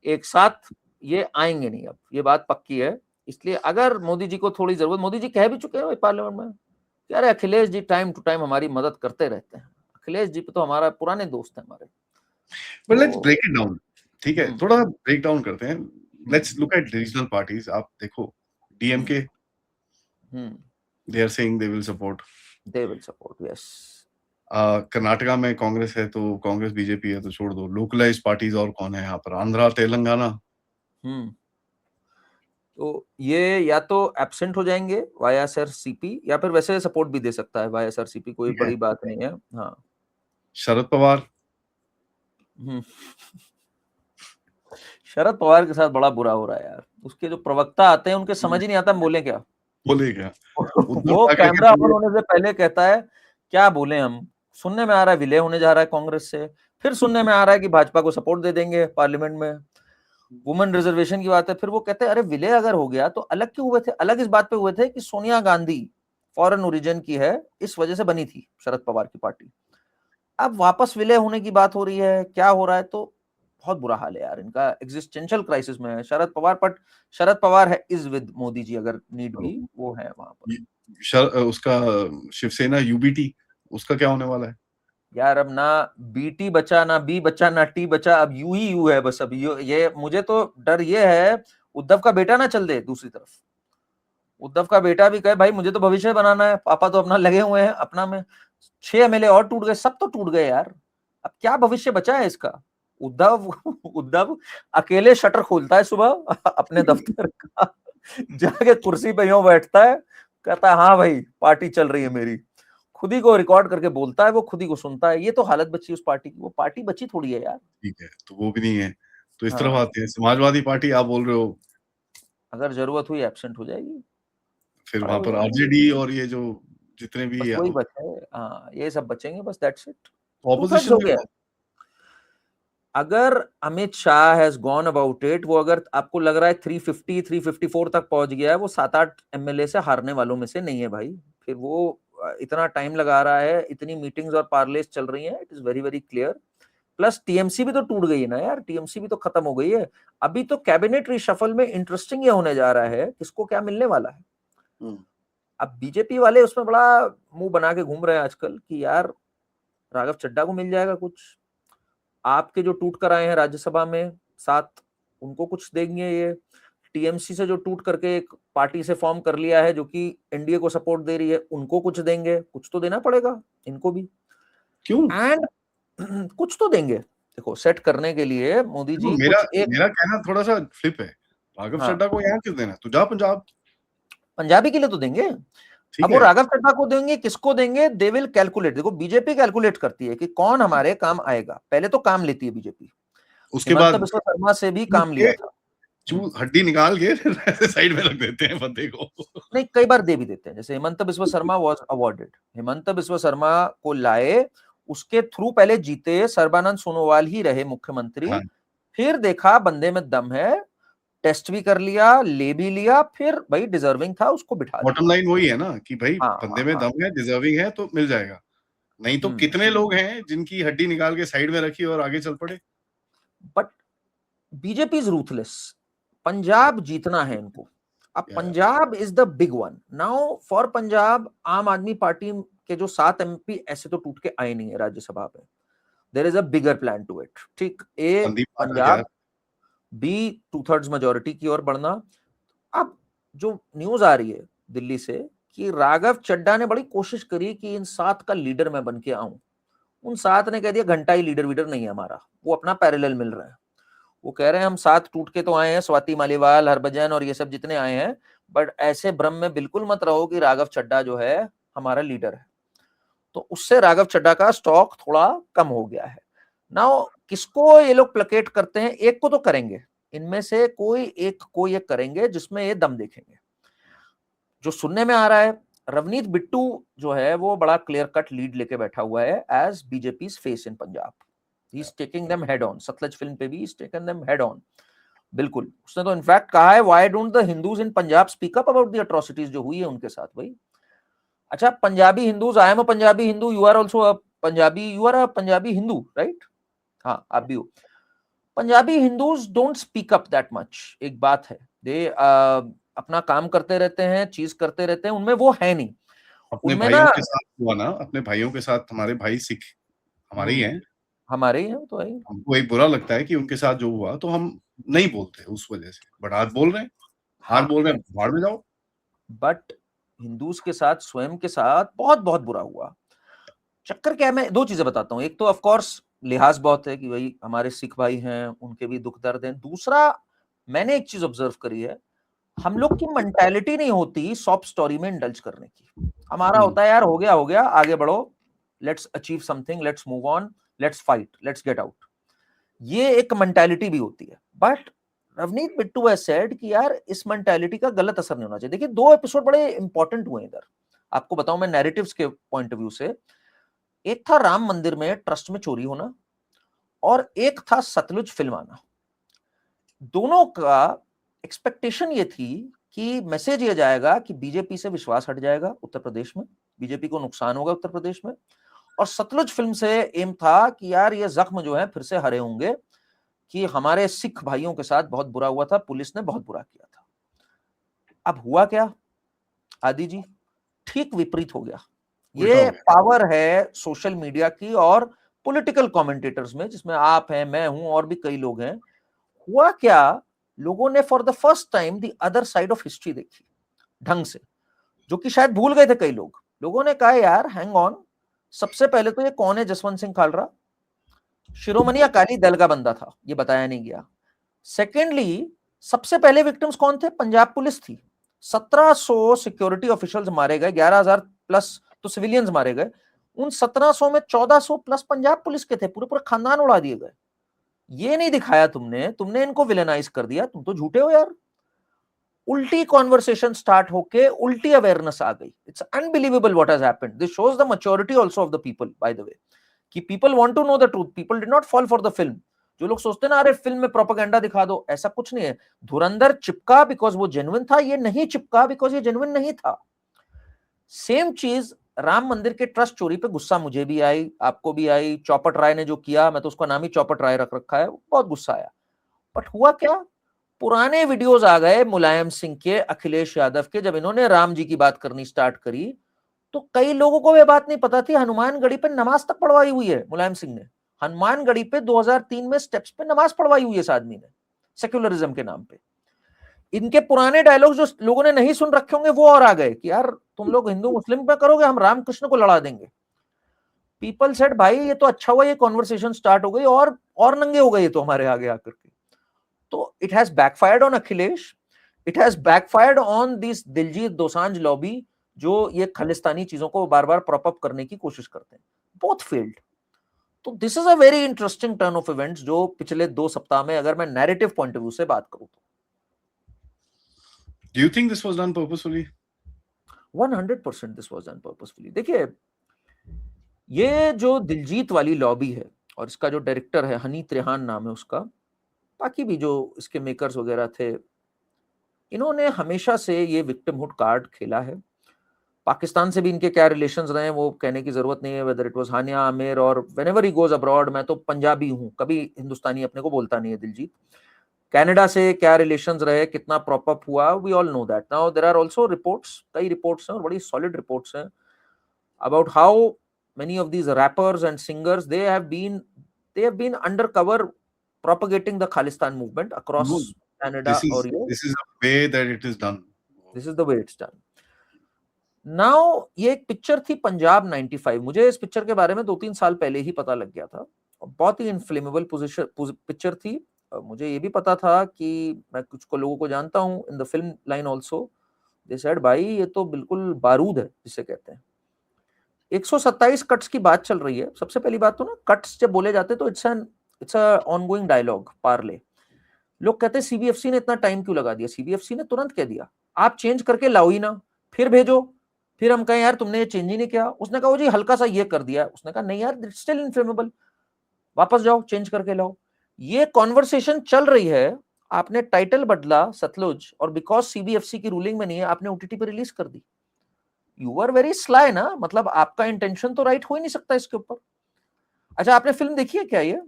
एक साथ ये आएंगे नहीं, अब ये बात पक्की है। इसलिए अगर मोदी जी को थोड़ी जरूरत, मोदी जी कह भी चुके हैं पार्लियामेंट में कि अरे Akhilesh ji time to time हमारी मदद करते रहते हैं, अखिलेश जी पे तो हमारा पुराने दोस्त हैं हमारे। But let's break it down, ठीक है, हम्म, थोड़ा ब्रेक डाउन करते हैं। Let's look at regional parties. आप देखो DMK, they are saying they will support. They will support, yes. Karnataka में कांग्रेस है तो कांग्रेस, बीजेपी है तो छोड़ दो, लोकलाइज्ड पार्टीज और कौन है यहाँ पर, आंध्रा तेलंगाना। तो ये या तो एब्सेंट हो जाएंगे वाईएसआरसीपी, या फिर वैसे सपोर्ट भी दे सकता है वाईएसआरसीपी, कोई ठीक है, बड़ी बात नहीं है। हाँ। शरद पवार, हम्म। शरद पवार के साथ बड़ा बुरा हो रहा है यार, उसके जो प्रवक्ता आते हैं उनके समझ ही नहीं आता हम बोले क्या। बोले क्या, उद्धव वो ठाकरे के कैमरा ऑन पूरे होने से पहले कहता है क्या बोले हम, सुनने में आ रहा है विलय होने जा रहा है कांग्रेस से, फिर सुनने में आ रहा है कि भाजपा को सपोर्ट दे देंगे पार्लियामेंट में, वुमेन रिजर्वेशन की बात है, फिर वो कहते हैं अरे विलय अगर हो गया तो अलग क्यों हुए थे, अलग इस बात पे हुए थे कि सोनिया गांधी फॉरेन ओरिजिन की है, इस वजह से बनी थी शरद पवार की पार्टी। अब वापस विलय होने की बात हो रही है, क्या हो रहा है, तो बहुत बुरा हाल है यार इनका, एग्जिस्टेंशियल क्राइसिस में है शरद पवार, बट शरद पवार है इज विद मोदी जी, अगर नीड भी वो है वहां पर। उसका शिवसेना यूबीटी, उसका क्या होने वाला है? यार अब ना बीटी बचा, ना बी बचा, ना टी बचा, अब यू ही यू है बस। अब ये मुझे तो डर ये है उद्धव का बेटा ना चल दे दूसरी तरफ, उद्धव का बेटा भी कहे भाई मुझे तो भविष्य बनाना है, पापा तो अपना लगे हुए हैं अपना में, 6 एमएलए और टूट गए, सब तो टूट गए यार, अब क्या भविष्य बचा है इसका। उद्धव उद्धव अकेले शटर खोलता है सुबह अपने दफ्तर का, जाके कुर्सी पे यूं बैठता है, कहता है हाँ भाई पार्टी चल रही है मेरी, खुद ही को रिकॉर्ड करके बोलता है, वो खुद ही को सुनता है। ये तो हालत बची उस पार्टी की, वो पार्टी बची थोड़ी है यार। ठीक है, तो वो भी नहीं है, तो इस तरफ हाँ, आते हैं समाजवादी पार्टी, आप बोल रहे हो अगर जरूरत हुई एब्सेंट हो जाएगी, फिर खड़े वहां हो पर जाएंगे, आरजेडी और ये जो जितने भी बस वही बचे। हाँ, ये सब बचेंगे बस, दैट्स इट। 2/3 ऑपोजिशन हो में गया। अगर Amit Shah has gone about it, वो अगर आपको लग रहा है 350 354 तक पहुंच गया है, वो 7-8 एमएलए से हारने वालों में से नहीं है भाई। फिर वो इतना टाइम लगा रहा है, इतनी मीटिंग्स और पार्लेस चल रही हैं, it is very very clear. Plus TMC भी तो टूट गई है ना यार, टीएमसी भी तो खत्म हो गई है। अभी तो कैबिनेट रिशफल में इंटरेस्टिंग ये होने जा रहा है किसको क्या मिलने वाला है। अब बीजेपी वाले उसमें बड़ा मुंह बना के घूम रहे हैं आजकल कि यार राघव चड्ढा को मिल जाएगा कुछ, आपके जो टूट कर आए हैं राज्यसभा में 7, उनको कुछ देंगे ये, टीएमसी से जो टूट करके एक पार्टी से फॉर्म कर लिया है जो कि एनडीए को सपोर्ट दे रही है, उनको कुछ देंगे, कुछ तो देना पड़ेगा इनको भी। क्यों? एंड कुछ तो देंगे, देखो सेट करने के लिए मोदी देखो जी मेरा कुछ एक। मेरा कहना थोड़ा सा फ्लिप है, राघव हाँ, चड्ढा को यहाँ क्यों देना, तू जा पंजाब, पंजाबी के लिए तो देंगे। ठीक अब वो है, राघव चड्ढा को देंगे, किसको देंगे, दे विल कैलकुलेट। देखो बीजेपी कैलकुलेट करती है कि कौन हमारे काम आएगा, पहले तो काम लेती है बीजेपी। उसके हिमंत बाद बिस्वा शर्मा से भी चूस काम के लिया था। हड्डी निकाल के ऐसे साइड में रख देते हैं बंदे को। नहीं, कई बार दे भी देते हैं, जैसे हिमंत बिस्वा शर्मा वाज अवार्डेड, हिमंत बिस्वा शर्मा को लाए, उसके थ्रू पहले जीते सर्बानंद सोनोवाल ही रहे मुख्यमंत्री, हाँ, फिर देखा बंदे में दम है, टेस्ट भी कर लिया, ले भी लिया, फिर भाई डिजर्विंग था उसको बिठा दिया। बॉटम लाइन वही है ना कि भाई हाँ बंदे हाँ में हाँ। दम है, डिजर्विंग है तो मिल जाएगा, नहीं तो हम्म। कितने लोग हैं जिनकी हड्डी निकाल के साइड में रखी और आगे चल पड़े। But BJP is ruthless, Punjab जीतना है इनको। अब या, Punjab is the big one now for Punjab. आम आदमी पार्टी के जो 7 एमपी ऐसे तो टूट के आए नहीं है राज्यसभा पे, there is a bigger plan to it. ठीक, ए संदीप पाठक यार, पंजाब, बी 2/3 मेजोरिटी की ओर बढ़ना, अब जो न्यूज आ रही है दिल्ली से कि राघव चड्ढा ने बड़ी कोशिश करी कि इन 7 का लीडर मैं बन के आऊं, उन 7 ने कह दिया घंटा ही लीडर वीडर नहीं है हमारा, वो अपना पैरेलल मिल रहा है। वो कह रहे हैं हम 7 टूट के तो आए हैं, स्वाति मालीवाल, हरभजन और ये सब जितने आए हैं, बट ऐसे भ्रम में बिल्कुल मत रहो कि राघव चड्ढा जो है हमारा लीडर है। तो उससे राघव चड्ढा का स्टॉक थोड़ा कम हो गया है। नाउ किसको ये लोग प्लेकेट करते हैं, एक को तो करेंगे, इनमें से कोई एक को ये करेंगे जिसमें ये दम देखेंगे। जो सुनने में आ रहा है, रवनीत बिट्टू जो है वो बड़ा क्लियर कट लीड लेके बैठा हुआ है as BJP face in Punjab. He is taking them head on. Sutlej film पे भी is taken them head on. बिल्कुल, उसने तो इनफैक्ट कहा है why don't the Hindus in Punjab speak up about the atrocities जो हुई है उनके साथ। भाई अच्छा, Punjabi Hindus, I am a Punjabi Hindu, you are also a Punjabi, you are a Punjabi Hindu, right? हाँ, आप भी हो। Punjabi Hindus don't speak up that much. एक बात है, दे अपना काम करते रहते हैं, चीज करते रहते हैं, उनमें वो है नहीं। अपने उनमें ना भाइयों के साथ हुआ ना, अपने भाइयों के साथ, हमारे भाई सिख हमारे ही हैं। हमारे ही हैं तो है। हमको एक बुरा लगता है कि उनके साथ जो हुआ, तो हम नहीं बोलते उस वजह से, बट आज बोल रहे हैं, आज हाँ, बोल रहे हैं, भाड़ में जाओ। बट हिंदूज के साथ, स्वयं के साथ बहुत बहुत बुरा हुआ। चक्कर क्या है, मैं दो चीजें बताता हूँ। एक तो ऑफ कोर्स लिहाज बहुत है कि भाई हमारे सिख भाई हैं, उनके भी दुख दर्द हैं। दूसरा, मैंने एक चीज ऑब्जर्व करी है, हम लोग की मेंटालिटी नहीं होती सॉफ्ट स्टोरी में इंडल्ज करने की। हमारा होता है यार हो गया आगे बढ़ो, let's achieve something, let's move on, let's fight, let's get out. ये एक मेंटालिटी भी होती है। But Ravneet Bittu has said कि यार इस मेंटालिटी का गलत असर नहीं होना चाहिए। देखिए, 2 एपिसोड बड़े इंपॉर्टेंट हुए इधर। आपको बताऊं मैं नैरेटिव्स के पॉइंट ऑफ व्यू से, एक था राम मंदिर में ट्रस्ट में चोरी होना, और एक था सतलुज फिल्म आना। दोनों का एक्सपेक्टेशन ये थी कि मैसेज ये जाएगा कि बीजेपी से विश्वास हट जाएगा उत्तर प्रदेश में, बीजेपी को नुकसान होगा उत्तर प्रदेश में। और सतलुज फिल्म से एम था कि यार ये जख्म जो है फिर से हरे होंगे, कि हमारे सिख भाइयों के साथ बहुत बुरा हुआ था, पुलिस ने बहुत बुरा किया था। अब हुआ क्या आदि जी, ठीक विपरीत हो गया। उल्टा हो ये गया। पावर है सोशल मीडिया की और पॉलिटिकल कमेंटेटर्स में, जिसमें आप हैं, मैं हूं, और भी कई लोग हैं। हुआ क्या, लोगों ने for the first time the other side of history देखी ढंग से, जो कि शायद भूल गए थे कई लोग। लोगों ने कहा यार हैंग ऑन, सबसे पहले तो ये कौन है जसवंत सिंह खालरा? शिरोमणि अकाली दल का बंदा था, ये बताया नहीं गया। सेकेंडली, सबसे पहले विक्टिम्स कौन थे? पंजाब पुलिस थी। 1700 सिक्योरिटी ऑफिशियल्स मारे गए, 11,000 प्लस तो सिविलियंस मारे गए। उन 1700 में 1400 प्लस पंजाब पुलिस के थे, पूरे पूरे खानदान उड़ा दिए गए। ये नहीं दिखाया तुमने, तुमने इनको विलेनाइज कर दिया। तुम तो झूठे हो यार। उल्टी कॉन्वर्सेशन स्टार्ट होके उल्टी अवेयरनेस आ गई। It's unbelievable what has happened. This shows the maturity also of the people, by the way, कि people want to know the truth. People did not fall for the film. जो लोग सोचते ना अरे फिल्म में propaganda दिखा दो, ऐसा कुछ नहीं है। धुरंधर चिपका बिकॉज वो जेन्युइन था, ये नहीं चिपका बिकॉज ये जेन्युइन नहीं था। सेम चीज राम मंदिर के ट्रस्ट चोरी पे गुस्सा मुझे भी आई, आपको भी आई। चौपट राय ने जो किया, मैं तो उसका नाम ही चौपट राय रख रखा है, बहुत गुस्सा आया। बट हुआ क्या, पुराने वीडियोस आ गए मुलायम सिंह के, अखिलेश यादव के। जब इन्होंने राम जी की बात करनी स्टार्ट करी, तो कई लोगों को यह बात नहीं पता थी, हनुमानगढ़ी पे नमाज तक पढ़वाई हुई है मुलायम सिंह ने। हनुमानगढ़ी पे 2003 में स्टेप्स पे नमाज पढ़वाई हुई है इस आदमी ने, सेक्युलरिज्म के नाम पे। इनके पुराने डायलॉग जो लोगों ने नहीं सुन रखे होंगे वो और आ गए कि यार तुम लोग हिंदू मुस्लिम पे करोगे, हम रामकृष्ण को लड़ा देंगे। पीपल सेड भाई ये तो अच्छा हुआ ये कॉन्वर्सेशन स्टार्ट हो गई, और नंगे हो गए तो हमारे आगे आकर के। तो it has backfired on Akhilesh, it has backfired on this Diljit Dosanjh lobby, जो ये खालिस्तानी चीजों को बार बार प्रॉप अप करने की कोशिश करते हैं। Both failed. तो this is a very interesting turn of events जो पिछले 2 सप्ताह में, अगर मैं नैरेटिव पॉइंट ऑफ व्यू से बात करूं तो। Do you think this was done purposefully? 100% this was done purposefully. देखिए, ये जो दिलजीत वाली लॉबी है, और इसका जो डायरेक्टर है हनी त्रेहान नाम है उसका, बाकी भी जो इसके मेकर्स वगैरह थे, इन्होंने हमेशा से ये विक्टिमहुड कार्ड खेला है। पाकिस्तान से भी इनके क्या रिलेशंस रहे हैं वो कहने की जरूरत नहीं है, वेदर इट वाज हानिया आमिर और व्हेनेवर ही गोज अब्रॉड। मैं तो पंजाबी हूं, कभी हिंदुस्तानी अपने को बोलता नहीं है दिलजीत। कनाडा से क्या रिलेशंस रहे, कितना प्रॉप अप हुआ, we all know that. Now there are also reports, कई रिपोर्ट्स हैं और बड़ी सॉलिड रिपोर्ट्स हैं, about how many of these rappers and singers they have been undercover propagating the Khalistan movement across No, Canada और ये this is the way that it is done. This is the way it's done. Now ये एक picture थी पंजाब 95, मुझे इस picture के बारे में 2-3 साल पहले ही पता लग गया था। बहुत ही इनफ्लेमेबल पोजीशन पिक्चर थी। मुझे ये भी पता था कि मैं कुछ को लोगों को जानता हूँ in the film line also, they said भाई ये तो बिल्कुल बारूद है जिसे कहते हैं। 127 कट्स की बात चल रही है। सबसे पहली बात तो ना, कट्स जब बोले जाते तो it's a ongoing dialogue parley. लोग कहते हैं सीबीएफसी ने इतना टाइम क्यों लगा दिया? सीबीएफसी ने तुरंत कह दिया आप चेंज करके लाओ ही ना, फिर भेजो। फिर हम कहें यार तुमने ये चेंज ही नहीं किया। उसने कहा जी हल्का सा ये कर दिया। उसने कहा नहीं यार इट्स स्टिल इनफ्लेमेबल, वापस जाओ चेंज करके लाओ। ये कॉन्वर्सेशन चल रही है। आपने टाइटल बदला सतलुज, और बिकॉज सीबीएफसी की रूलिंग में नहीं है आपने ओटीटी पे रिलीज कर दी। यू आर वेरी स्लाई ना, मतलब आपका इंटेंशन तो राइट हो ही नहीं सकता इसके ऊपर। अच्छा आपने फिल्म देखी है क्या ये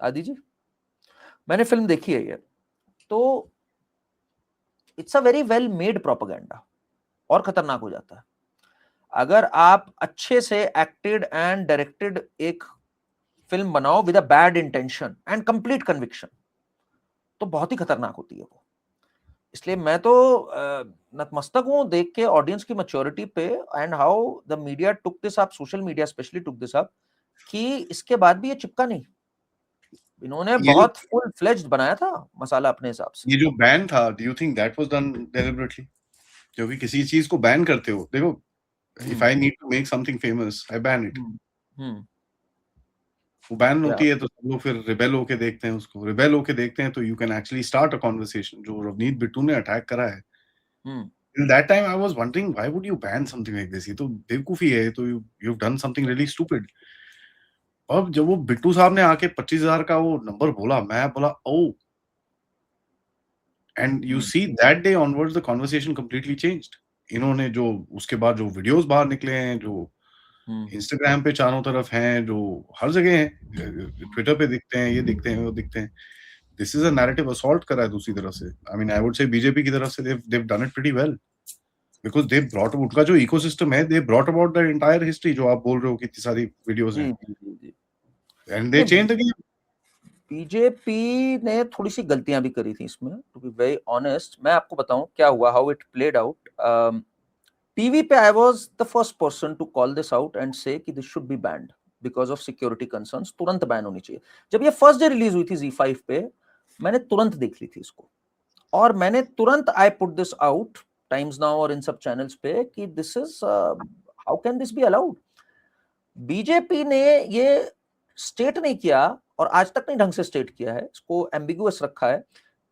आदि जी? मैंने फिल्म देखी है ये, तो it's a very well made propaganda. और खतरनाक हो जाता है अगर आप अच्छे से एक्टेड एंड डायरेक्टेड एक फिल्म बनाओ with a bad intention and complete conviction, तो बहुत ही खतरनाक होती है वो। इसलिए मैं तो नतमस्तक हूं देख के ऑडियंस की मैच्योरिटी पे, and how the media took this up, social media specially took this up, कि इसके बाद भी ये चिपका नहीं। इन्होंने ये बहुत फुल फ्लेज्ड बनाया था मसाला अपने हिसाब से। ये जो बैन था, do you think that was done deliberately? क्योंकि किसी चीज को बैन करते हो, देखो if I need to make something famous I ban it. वो बैन होती है तो सब लोग फिर रिबेल होके देखते हैं उसको, रिबेल होके देखते हैं तो you can actually start a conversation. जो रवनीत बिट्टू ने अटैक करा है, in that time I was wondering why would you ban something like this? ये तो बेवकूफी है, तो you've done something really stupid। अब जब वो बिट्टू साहब ने आके 25,000 का वो नंबर बोला, मैं बोला oh, and you see that day onwards the conversation completely changed. इन्होंने जो उसके बाद जो वीडियोस बाहर निकले हैं, जो इंस्टाग्राम पे चारों तरफ हैं, जो हर जगह हैं, ट्विटर पे दिखते हैं, ये दिखते हैं, वो दिखते हैं, this is a narrative assault करा है दूसरी तरफ से। I mean I would say BJP की तरफ से they've done it pretty well because they brought उनका जो इकोसिस्टम है, they brought about the entire history जो आप बोल रहे हो कि इतनी सारी वीडियोस हैं, and they changed the game। BJP ने थोड़ी सी गलतियां भी करी थी इसमें, टू बी वेरी ऑनेस्ट। मैं आपको बताऊं क्या हुआ, how it played out. TV पे I was the first person to call this out and say कि this should be banned because of security concerns, तुरंत बैन होनी चाहिए। जब ये फर्स्ट डे रिलीज हुई थी Z5 पे, मैंने तुरंत देख ली थी इसको, और मैंने तुरंत I put this out times now और इन सब चैनल्स पे कि this is how can this be allowed. BJP ने ये स्टेट नहीं किया, और आज तक नहीं ढंग से स्टेट किया है, इसको एम्बिगुअस रखा है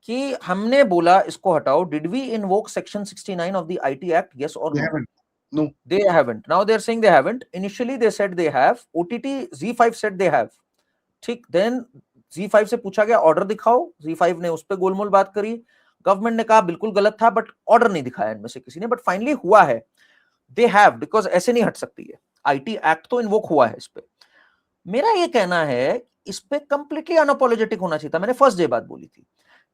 कि हमने बोला इसको हटाओ। Did we invoke section 69 of the IT act? Yes और no? No, they haven't. Now they're saying they haven't. Initially they said they have. OTT Z5 said they have. ठीक, then Z5 से पूछा गया ऑर्डर दिखाओ, Z5 ने उस पर गोलमोल बात करी, गवर्नमेंट ने कहा बिल्कुल गलत था, बट ऑर्डर नहीं दिखाया इनमें से किसी ने, बट फाइनली हुआ है। दे हैव, बिकॉज ऐसे नहीं हट सकती है, आईटी एक्ट तो इन्वोक हुआ है इस पे। मेरा ये कहना है इस पे कंप्लीटली अनअपोलोजेटिक होना चाहिए था। मैंने फर्स्ट डे बात बोली थी,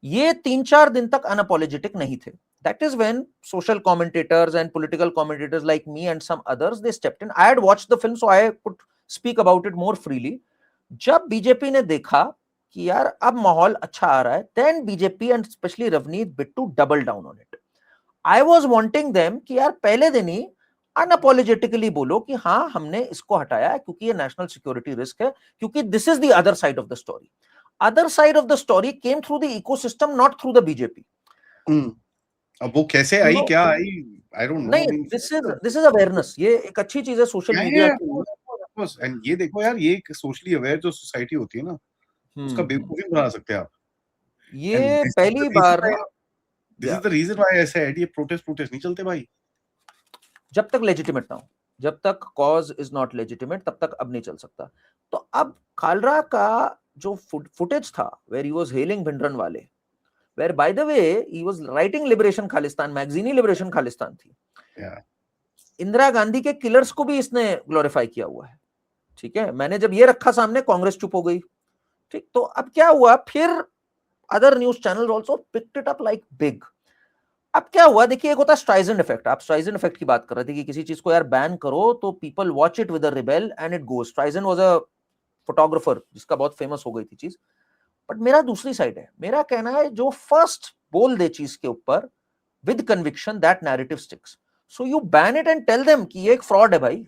ये 3-4 दिन तक अनअपोलोजेटिक नहीं थे। That is when social commentators and political commentators like me and some others, they stepped in. I had watched the film, so I could speak about it more freely. जब BJP ने देखा कि यार अब माहौल अच्छा आ रहा है, then BJP and especially Ravneet Bittu double down on it. I was wanting them कि यार पहले दिन ही अनअपोलोजेटिकली बोलो कि हाँ हमने इसको हटाया है क्योंकि ये नेशनल सिक्योरिटी रिस्क है, क्योंकि this is the other side of the story. Other side of the story came through the ecosystem, not through the BJP. अब वो कैसे आई, क्या आई, आई डोंट नो। नहीं, दिस इज अवेयरनेस, ये एक अच्छी चीज है सोशल मीडिया की। एंड ये देखो यार, ये एक सोशली अवेयर जो सोसाइटी होती है ना, उसका बेवकूफी बना सकते हैं आप। ये पहली बार, this is the reason why I said ये प्रोटेस्ट नहीं चलते भाई जब तक लेजिटिमेट ना हो, जब तक कॉज इज नॉट लेजिटिमेट, तब तक अब नहीं चल सकता। तो अब खालरा का जो फुटेज था where he was hailing Bhindranwale, where by the way he was writing liberation Khalistan, magazine ही लिबरेशन खालिस्तान थी। इंदिरा गांधी के किलर्स को भी इसने ग्लोरीफाई किया हुआ है। ठीक है, मैंने जब ये रखा सामने, कांग्रेस चुप हो गई। ठीक, तो अब क्या हुआ, फिर other news channel also picked it up like big. अब क्या हुआ देखिए, एक होता है स्ट्राइजन इफेक्ट। आप स्ट्राइजन इफेक्ट की बात कर रहे थे कि किसी चीज को यार बैन करो तो people watch it with a rebel and it goes. Streisand was a photographer जिसका बहुत फेमस हो गई थी चीज। बट मेरा दूसरी साइड है, मेरा कहना है जो फर्स्ट बोल दे चीज के ऊपर with conviction, that narrative sticks. So you ban it and tell them कि ये एक फ्रॉड है भाई.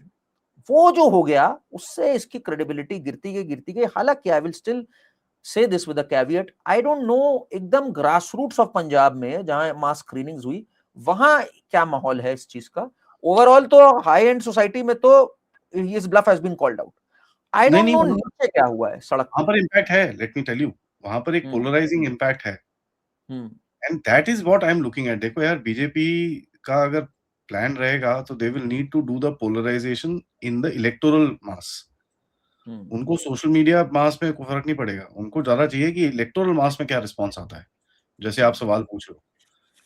वो जो हो गया उससे इसकी क्रेडिबिलिटी गिरती गई. हालांकि I will still say this with a caveat, I don't know एकदम ग्रास रूट्स ऑफ पंजाब में जहां मास स्क्रीनिंग्स हुई वहां क्या माहौल है इस चीज का. ओवरऑल तो हाई एंड सोसाइटी में तो his bluff has been called out. I नहीं डोंट नहीं, नो नीचे क्या हुआ है सड़क वहां पर इम्पैक्ट है, लेट मी टेल यू, वहां पर एक पे. पोलराइजिंग इम्पैक्ट है, hmm. And that is what I am looking at. देखो यार, बीजेपी का अगर प्लान रहेगा तो they will need to do the polarisation in the electoral mass. Hmm. उनको सोशल मीडिया मास में कोई फर्क नहीं पड़ेगा, उनको ज्यादा चाहिए कि इलेक्टोरल मास में क्या रिस्पॉन्स आता है, जैसे आप सवाल पूछ रहे हो.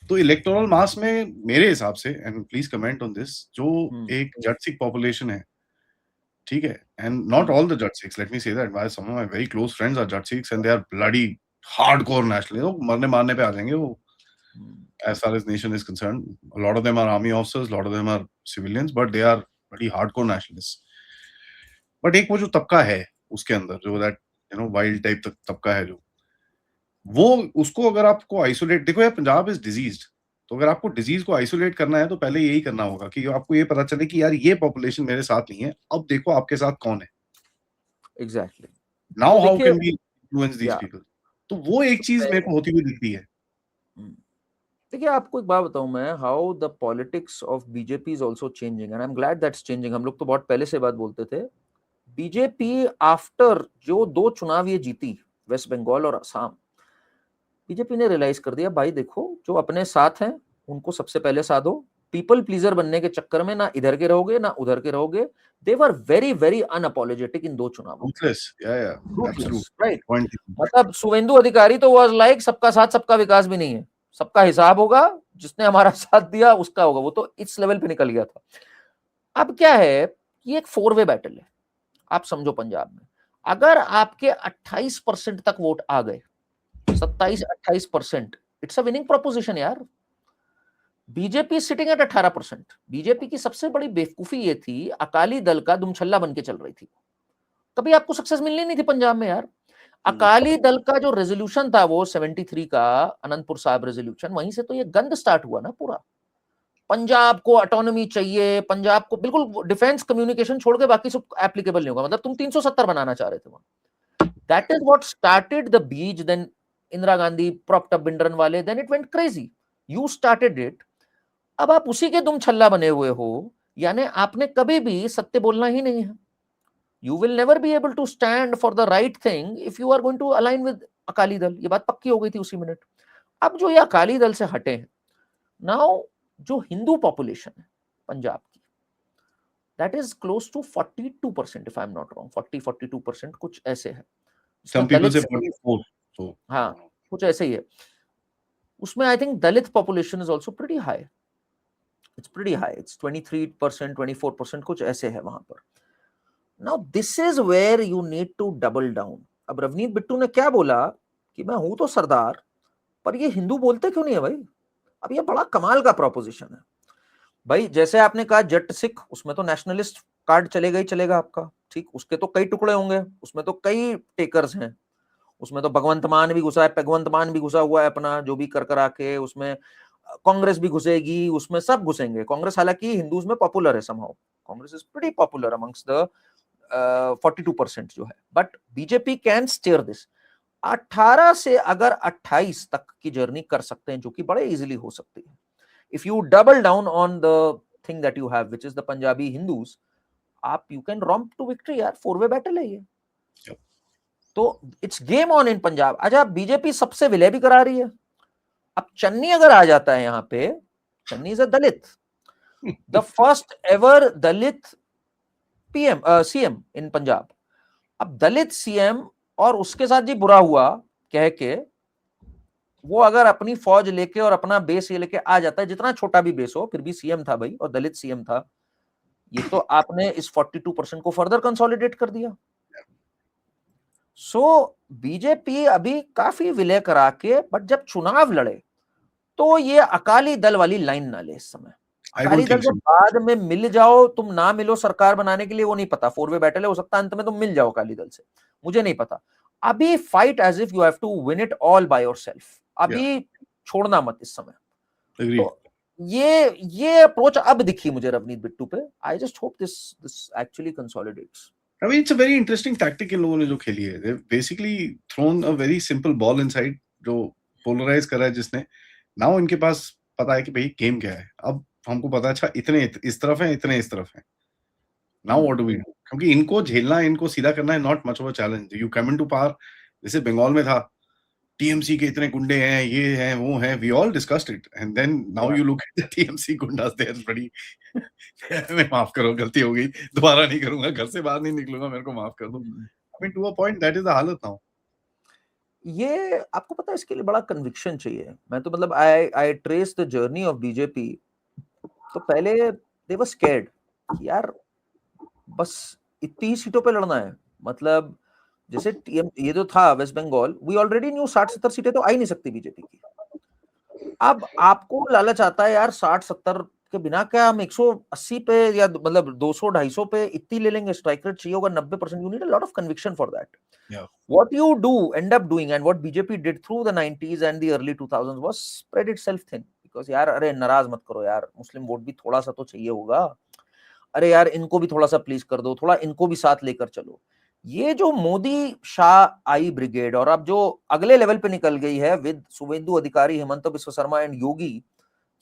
तो इलेक्टोरल मास में मेरे हिसाब से, and please comment on this, जो हम्म. एक जट सिख पॉपुलेशन है, ठीक है, and not all the Jat Sikhs, let me say that, my some of my very close friends are Jat Sikhs and they are bloody hardcore nationalist. वो मरने मारने पे आ जाएंगे वो, as far as nation is concerned. A lot of them are army officers, a lot of them are civilians, but they are pretty hardcore nationalists. But एक वो जो तबका है उसके अंदर, जो that वाइल्ड टाइप तबका है, जो वो, उसको अगर आपको आइसोलेट, देखो यार पंजाब इज डिजीज्ड, तो अगर आपको डिजीज को आइसोलेट करना है तो पहले यही करना होगा कि आपको ये पता चले कि यार ये पॉपुलेशन मेरे साथ नहीं है, अब देखो आपके साथ कौन है. एग्जैक्टली. तो नाउ हाउ देखिए, कैन वी इन्फ्लुएंस दीज या पीपल. तो वो एक तो चीज मेरे को होती हुई दिखती है. हम्म. देखिए, आपको एक बात बताऊं मैं, how the politics of BJP is also changing and I am glad that's changing. हम लोग तो बहुत पहले से बात बोलते थे. बीजेपी आफ्टर जो दो चुनाव ये जीती, वेस्ट बंगाल और असम, बीजेपी ने रियलाइज कर दिया भाई देखो जो अपने साथ हैं उनको सबसे पहले साधो. पीपल प्लीजर बनने के चक्कर में ना इधर के रहोगे ना उधर के रहोगे. दे वर वेरी वेरी अनअपोलोजेटिक इन दो चुनावों में. Ruthless, yeah, ruthless, absolute right. point. मतलब शुभेंदु अधिकारी तो वाज लाइक सबका साथ सबका विकास भी नहीं है, सबका हिसाब होगा, जिसने हमारा साथ दिया उसका होगा. वो तो इस लेवल पे निकल गया था. अब क्या है कि एक 4 वे बैटल है. आप समझो पंजाब में अगर आपके 28% तक वोट आ गए, 27-28%, इट्स अ विनिंग प्रोपोजिशन यार. BJP sitting at 18%. बीजेपी की सबसे बड़ी बेवकूफी ये थी, अकाली दल का दुमछल्ला बन के चल रही थी. कभी आपको सक्सेस मिलनी नहीं थी पंजाब में यार. अकाली दल का जो रेजोल्यूशन था वो 73 का अनंतपुर साहिब रेजोल्यूशन, वहीं से तो ये गंद स्टार्ट हुआ ना पूरा. पंजाब को ऑटोनॉमी चाहिए, पंजाब को बिल्कुल डिफेंस कम्युनिकेशन छोड़ के बाकी सब एप्लीकेबल नहीं होगा. मतलब तुम 370 बनाना चाह रहे थे वहां. That is what started the बीज. Then Indira Gandhi propped up Bhindranwale, then it went crazy. You started it. अब आप उसी के दुम छल्ला बने हुए हो, यानी आपने कभी भी सत्य बोलना ही नहीं है. You will never be able to stand for the right thing if you are going to align with Akali Dal. ये बात पक्की हो गई थी उसी मिनट. अब जो ये अकाली दल से हटे हैं, नाउ जो हिंदू पॉपुलेशन है पंजाब की, that is close to 42%, if I am not wrong, 40-42% कुछ ऐसे है. Some उसमें people दलित, say 44. So हाँ कुछ ऐसे ही है. उसमें I think Dalit population is also pretty high. It's pretty high, it's 23%, 24%, कुछ ऐसे है वहां पर. Now this is where you need to double down. अब रवनीत बिट्टू ने क्या बोला कि मैं हूं तो सरदार, पर ये हिंदू बोलते क्यों नहीं है भाई. अब ये बड़ा कमाल का प्रोपोजिशन है भाई. जैसे आपने कहा जट सिख, उसमें तो नेशनलिस्ट कार्ड चलेगा ही चलेगा आपका, ठीक. उसके तो कई टुकड़े होंगे, उसमें तो कई टेकर्स हैं. उसमें तो भगवंत मान भी घुसा है, भगवंत मान भी घुसा हुआ है अपना, जो भी कर करा के. उसमें कांग्रेस भी घुसेगी, उसमें सब घुसेंगे. कांग्रेस हालांकि हिंदूज में पॉपुलर है somehow. Congress is pretty popular amongst the 42% जो है. But BJP can steer this. 18 से अगर 28 तक की जर्नी कर सकते हैं, जो कि बड़े इजीली हो सकती है, if you double down on the thing that you have which is the Punjabi Hindus, आप you can romp to victory यार. 4 वे बैटल है ये. तो it's game on in Punjab. अच्छा, बीजेपी सबसे विलय भी करा रही है. अब चन्नी अगर आ जाता है यहाँ पे, Channi is a Dalit, the first ever Dalit PM CM in Punjab. अब दलित सीएम, और उसके साथ जी बुरा हुआ कह के वो अगर अपनी फौज लेके और अपना बेस ये लेके आ जाता है, जितना छोटा भी बेस हो, फिर भी सीएम था भाई और दलित सीएम था, ये तो आपने इस 42% को फर्दर कंसोलिडेट कर दिया. सो बीजेपी अभी काफी विलय करा के, बट जब चुनाव लड़े तो ये अकाली दल वाली लाइन ना ले इस समय. I अकाली don't दल think जब so. बाद में मिल जाओ, तुम ना मिलो सरकार बनाने के लिए, वो नहीं पता. 4 वे बैटल है, हो सकता है अंत में तुम मिल जाओ अकाली दल से, मुझे नहीं पता. अभी fight as if you have to win it all by yourself, या अभी छोड़ना मत इस समय। एग्री। तो ये अप्रोच अब दिखी मुझे रवनीत बिट्टू पे। I just hope this this actually consolidates. I mean it's a very interesting tactic in लोगों ने जो खेली है, they basically thrown a very simple ball inside जो पोलराइज करा है जिसने। नाउ इनके पास पता है कि भाई गेम क्या है। अब हमको पता है अच्छा इतने इस तरफ है, इतने इस तरफ है। Now what do we do? क्योंकि इनको झेलना, इनको सीधा करना है not much of a challenge. You come into power, जैसे बंगाल में था, टीएमसी के इतने गुंडे हैं, ये हैं, वो हैं, we all discussed it and then now you look at the TMC गुंडास, दे आर बड़ी मैं माफ करो गलती हो गई, दोबारा नहीं करूंगा, घर से बाहर नहीं निकलूंगा, मेरे को माफ कर दो। I mean to a point that is the हालत नाउ। ये आपको पता है इसके लिए बड़ा कन्विक्शन चाहिए। मैं तो मतलब I trace the journey of BJP. तो पहले दे वर स्कैर्ड कि यार बस इतनी ही सीटों पे लड़ना है। मतलब जैसे ये जो था West Bengal, we already knew 60-70 सीटें तो आ ही नहीं सकती बीजेपी की। अब आपको लालच आता है यार 60-70 के बिना क्या हम 180 पे या मतलब 200-250 पे इतनी ले लेंगे। स्ट्राइक रेट चाहिए होगा 90%। You need a lot of conviction for that. या What you do end up doing and what BJP did through the 90s and the early 2000s was spread itself thin because यार अरे नाराज मत करो यार, मुस्लिम vote भी थोड़ा सा तो चाहिए होगा। अरे यार इनको भी थोड़ा सा प्लीज कर दो, थोड़ा इनको भी साथ लेकर चलो। ये जो मोदी शाह आई ब्रिगेड और अब जो अगले लेवल पे निकल गई है विद शुभेंदु अधिकारी, हेमंत बिस्व शर्मा एंड योगी,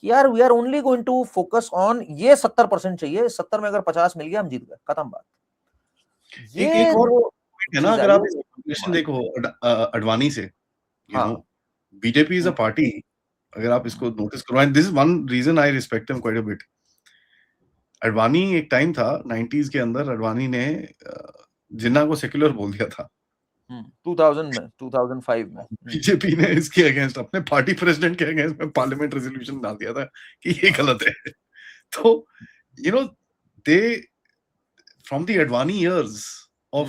कि यार we are only going to focus on ये 70% चाहिए, 70 में अगर 50 मिल गया हम जीत गए, खत्म बात। एक ये एक और जो पॉइंट है ना, चीज अगर आई आप है कंपैरिजन कमाल। देखो अडवाणी से, यू नो, हाँ। बीजेपी इज अ पार्टी, अगर आप इसको नोटिस करो, and this is one reason I respect him quite a bit. Advani एक टाइम था 90s के अंदर, अडवाणी ने जिन्ना को सेक्युलर बोल दिया था। 2000 में 2005 में बीजेपी ने इसके अगेंस्ट, अपने पार्टी प्रेसिडेंट के अगेंस्ट में पार्लियामेंट रेजोल्यूशन डाल दिया था कि ये गलत है। तो you know they from the Advani years of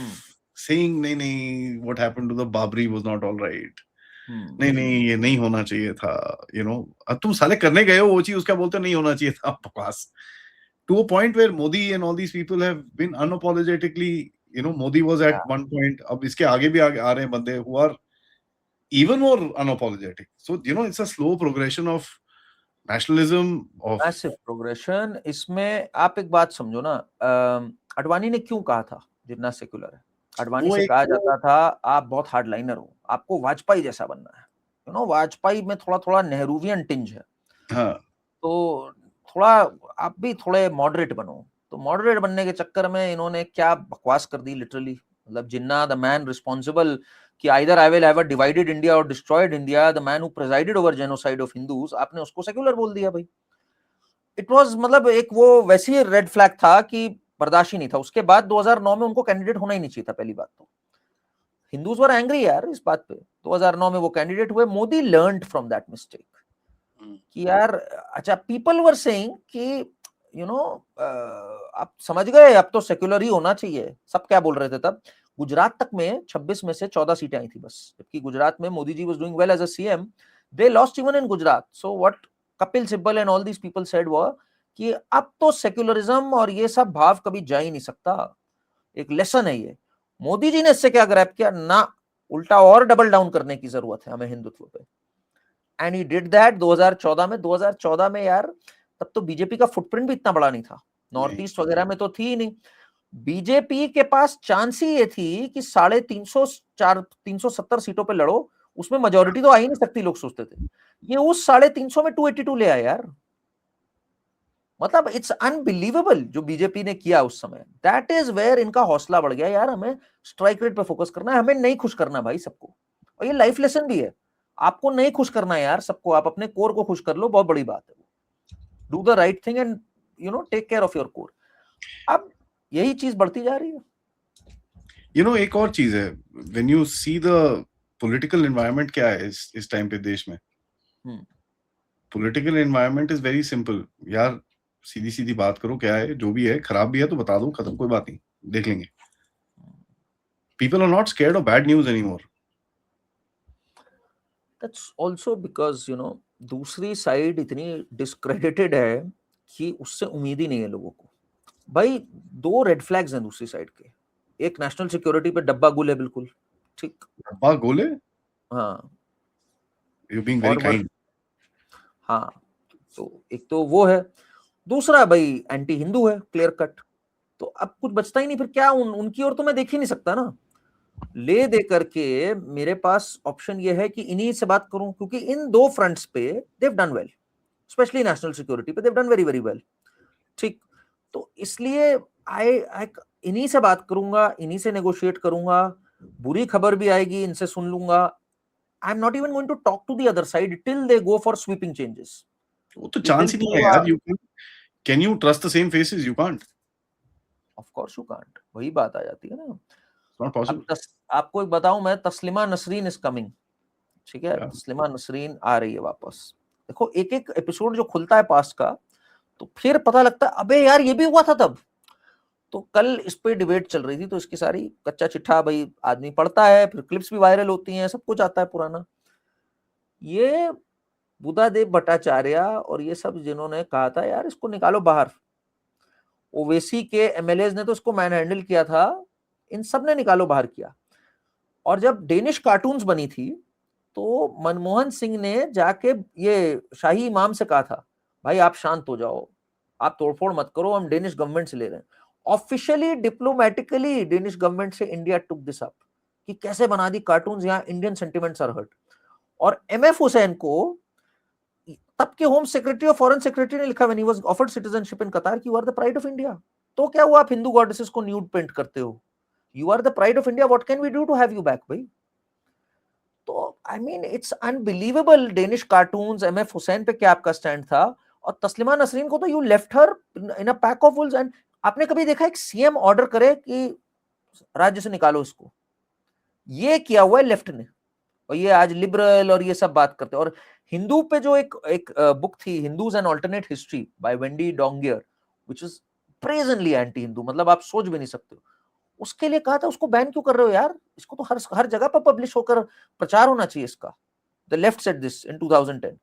saying नहीं नहीं what happened to the Babri was not all right, नहीं नहीं ये नहीं होना चाहिए था, यू नो, अब तुम साले करने गए हो वो चीज, उसका बोलते नहीं होना चाहिए था, बकवास। To a point where Modi and all these people have been unapologetically, you know, Modi was at one point, अब इसके आगे भी आ रहे हैं बंदे who are even more unapologetic. So, you know, it's a slow progression of nationalism, of massive progression. इसमें आप एक बात समझो ना, अडवाणी ने क्यों कहा था जिन्ना सेक्युलर है? अडवाणी वो से एक कहा जाता था आप बहुत हार्डलाइनर हो, आपको वाजपेयी जैसा बनना है। यू नो वाजपेयी में थोड़ा थोड़ा नेहरूवियन टिंज है, हाँ तो थोड़ा आप भी थोड़े मॉडरेट बनो। तो मॉडरेट बनने के चक्कर में इन्होंने क्या बकवास कर दी लिटरली। मतलब जिन्ना द मैन रिस्पॉन्सिबल कि either I will have a divided India और destroyed India, the man who presided over genocide of Hindus, आपने उसको सेक्युलर बोल दिया भाई। इट वाज मतलब एक वो वैसी रेड फ्लैग था कि बर्दाश्त ही नहीं था। उसके बाद 2009 में उनको कैंडिडेट होना ही नहीं चाहिए था। पहली बात तो हिंदूज वर एंग्री यार इस बात पे। 2009 में वो कैंडिडेट हुए। Modi learned from that mistake कि यार अच्छा पीपल वर सेइंग कि यू नो आप समझ गए अब तो सेक्युलर ही होना चाहिए। सब क्या बोल रहे थे तब? गुजरात तक में 26 में से 14 सीटें आई थी बस, जबकि गुजरात में Modi ji was doing well as a CM. They lost even in Gujarat. So what Kapil Sibal and all these people said were कि अब तो सेक्युलरिज्म और ये सब भाव कभी जा ही नहीं सकता। एक लेसन है ये। मोदी जी ने इससे क्या ग्रैब किया ना, उल्टा और डबल डाउन करने की जरूरत है हमें हिंदुत्व पे। एंड ही डिड दैट 2014 में। 2014 में यार तब तो बीजेपी का फुटप्रिंट भी इतना बड़ा नहीं था, नॉर्थ नहीं ईस्ट वगैरह में तो थी ही नहीं। बीजेपी के पास चांस ही ये थी कि 370 सीटों पे लड़ो, उसमें मेजोरिटी तो आ ही नहीं सकती लोग सोचते थे। ये उस 350 में 282 ले आए यार। मतलब इट्स अनबिलीवेबल जो बीजेपी ने किया उस समय। दैट इज वेयर इनका हौसला बढ़ गया यार, हमें स्ट्राइक रेट पे फोकस करना है, हमें नहीं खुश करना भाई सबको। और ये लाइफ लेसन भी है, आपको नहीं खुश करना है यार सबको, आप अपने कोर को खुश कर लो, बहुत बड़ी बात है। Do the right thing and you know take care of your core. अब यही चीज बढ़ती जा रही है। यू नो एक और चीज है, when you see the political environment क्या है इस टाइम पे देश में, political environment is very simple यार, सीधी सीधी बात करो, क्या है जो भी है, खराब भी है तो बता दो, खत्म, कोई बात नहीं, देख लेंगे। People are not scared of bad news anymore. That's also because you know दूसरी साइड इतनी डिस्क्रेडिटेड है कि उससे उम्मीद ही नहीं है लोगों को। भाई दो रेड फ्लैग्स हैं दूसरी साइड के। एक नेशनल सिक्योरिटी पे डब्बा गुल है बिल्कुल, ठीक। डब्बा गोले, हाँ, यू बीइंग वेरी और काइंड। हाँ, तो एक तो वो है, दूसरा भाई एंटी हिंदू है क्लियर कट। तो अब कुछ बचता ही नहीं, फिर क्या उनकी ओर तो मैं देख ही नहीं सकता ना। ले दे करके मेरे पास ऑप्शन ये है कि इन्हीं से बात करूं, क्योंकि इन दो फ्रंट्स पे they've done well, specially national security पे they've done very very well. ठीक, तो इसलिए आई इन्हीं से बात करूंगा, इन्हीं से नेगोशिएट करूंगा। बुरी खबर भी आएगी, इनसे सुन लूंगा। I am not even going to talk to the other side till they go for sweeping changes. वो तो जिस दिन चांस ही नहीं है पूरा, यार। You can you trust the same faces? You can't. Of course you can't, वही बात आ जाती है ना। इट्स नॉट अब पॉसिबल। आपको एक बताऊं मैं, तस्लिमा नसरीन इज कमिंग। ठीक है, या तस्लिमा नसरीन आ रही है वापस। देखो एक एक एपिसोड जो खुलता है पास्ट का, तो फिर पता लगता है अबे यार ये भी हुआ था तब। तो कल इस पे डिबेट चल रही थी, तो इसकी सारी कच्चा चिट्ठा भाई आदमी पढ़ता है, फिर क्लिप्स भी वायरल होती हैं, सब कुछ आता है पुराना। ये बुद्धादेव भट्टाचार्य और ये सब जिन्होंने कहा था यार इसको निकालो बाहर, ओवैसी के एमएलएज ने तो इसको मैन हैंडल किया था, इन सब ने निकालो बाहर किया। और जब डेनिश कार्टून्स बनी थी, तो मनमोहन सिंह ने जाके ये शाही इमाम से कहा था, भाई आप शांत हो जाओ, आप तोड़फोड़ मत करो, हम डेनिश गवर्नमेंट से ले रहे हैं। ऑफिशियली डिप्लोमेटिकली डेनिश गवर्नमेंट से इंडिया टुक दिस अप कि कैसे बना दी कार्टून्स, यहाँ इंडियन सेंटिमेंट्स आर हर्ट। और एमएफ हुसैन को तब के होम सेक्रेटरी और फॉरेन सेक्रेटरी ने लिखा when he was offered citizenship in Qatar कि you are the pride of India. तो क्या हुआ आप हिंदू गॉडेसेस को न्यूड पेंट करते हो? You are the pride of India, what can we do to have you back भाई? तो I mean it's unbelievable. Danish cartoons, MF Husain पे क्या आपका स्टैंड था? और तस्लिमा नसरीन को तो you left her in a pack of Wolves. And आपने कभी देखा एक सीएम ऑर्डर करे कि राज्य से निकालो इसको? ये किया हुआ है लेफ्ट ने, और ये आज लिबरल और ये सब बात करते हैं। और हिंदू पे जो एक एक बुक थी, Hindus and alternate history by Wendy Doniger, which is brazenly anti Hindu, मतलब आप सोच भी नहीं सकते हो। उसके लिए कहा था उसको बैन क्यों कर रहे हो यार? इसको तो हर हर जगह पर पब्लिश होकर प्रचार होना चाहिए इसका। The left said this in 2010।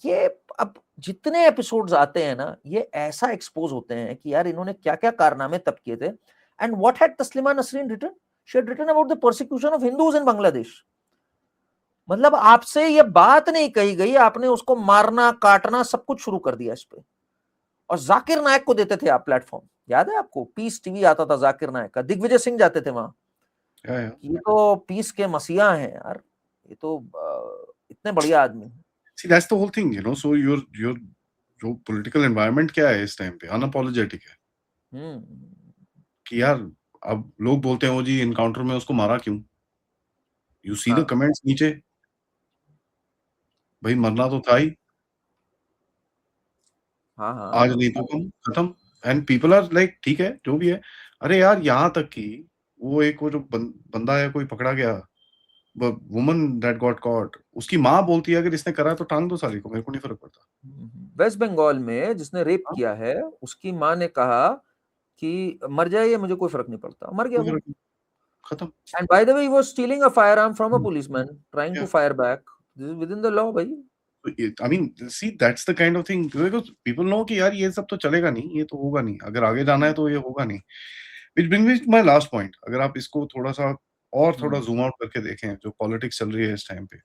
ये अब जितने एपिसोड्स आते हैं ना, ये ऐसा एक्सपोज होते हैं कि यार इन्होंने क्या क्या कारनामे तब किए थे। And what had Taslima Nasreen written? She had written about the persecution of Hindus in Bangladesh. मतलब आपसे ये बात नहीं कही गई, आपने उसको मारना काटना सब कुछ शुरू कर दिया इस पे। और जाकिर नायक को देते थे आप प्लेटफॉर्म, याद है आपको? पीस टीवी आता था जाकिर नायक का, दिग्विजय सिंह जाते थे वहां। या ये तो पीस के मसीहा हैं यार, ये तो इतने बढ़िया आदमी हैं। See that's the whole thing, you know. So your जो पॉलिटिकल एनवायरनमेंट क्या है इस टाइम पे, अनअपोलोजेटिक है। हम्म। कि यार अब लोग बोलते हैं वो जी एनकाउंटर में उसको मारा क्यों? यू सी द हाँ कमेंट्स नीचे, भाई मरना तो था ही, हाँ हाँ आज हाँ नहीं तो कल खत्म। एंड पीपल आर लाइक ठीक है जो भी है। अरे यार यहाँ तक कि वो एक वो जो बंदा है कोई पकड़ा गया, वुमन दैट गॉट कॉट, उसकी माँ बोलती है अगर इसने करा है तो टांग दो साली को, मेरे को नहीं फर्क पड़ता। वेस्ट बंगाल में जिसने रेप हाँ, किया है, उसकी माँ ने कहा कि मर जाए ये मुझे कोई फर्क नहीं पड़ता, मर गया कोई वो। फर्क नहीं, खत्म। And by the way he was stealing a firearm from a policeman trying to या fire back. This is within the law भाई। I mean see that's the kind of thing, because people know कि यार ये सब तो चलेगा नहीं, ये तो होगा नहीं, अगर आगे जाना है तो ये होगा नहीं। Which brings me to my last point. अगर आप इसको थोड़ा-सा और थोड़ा हम्म ज़ूम आउट करके देखें, जो पॉलिटिक्स चल रही है इस टाइम पे,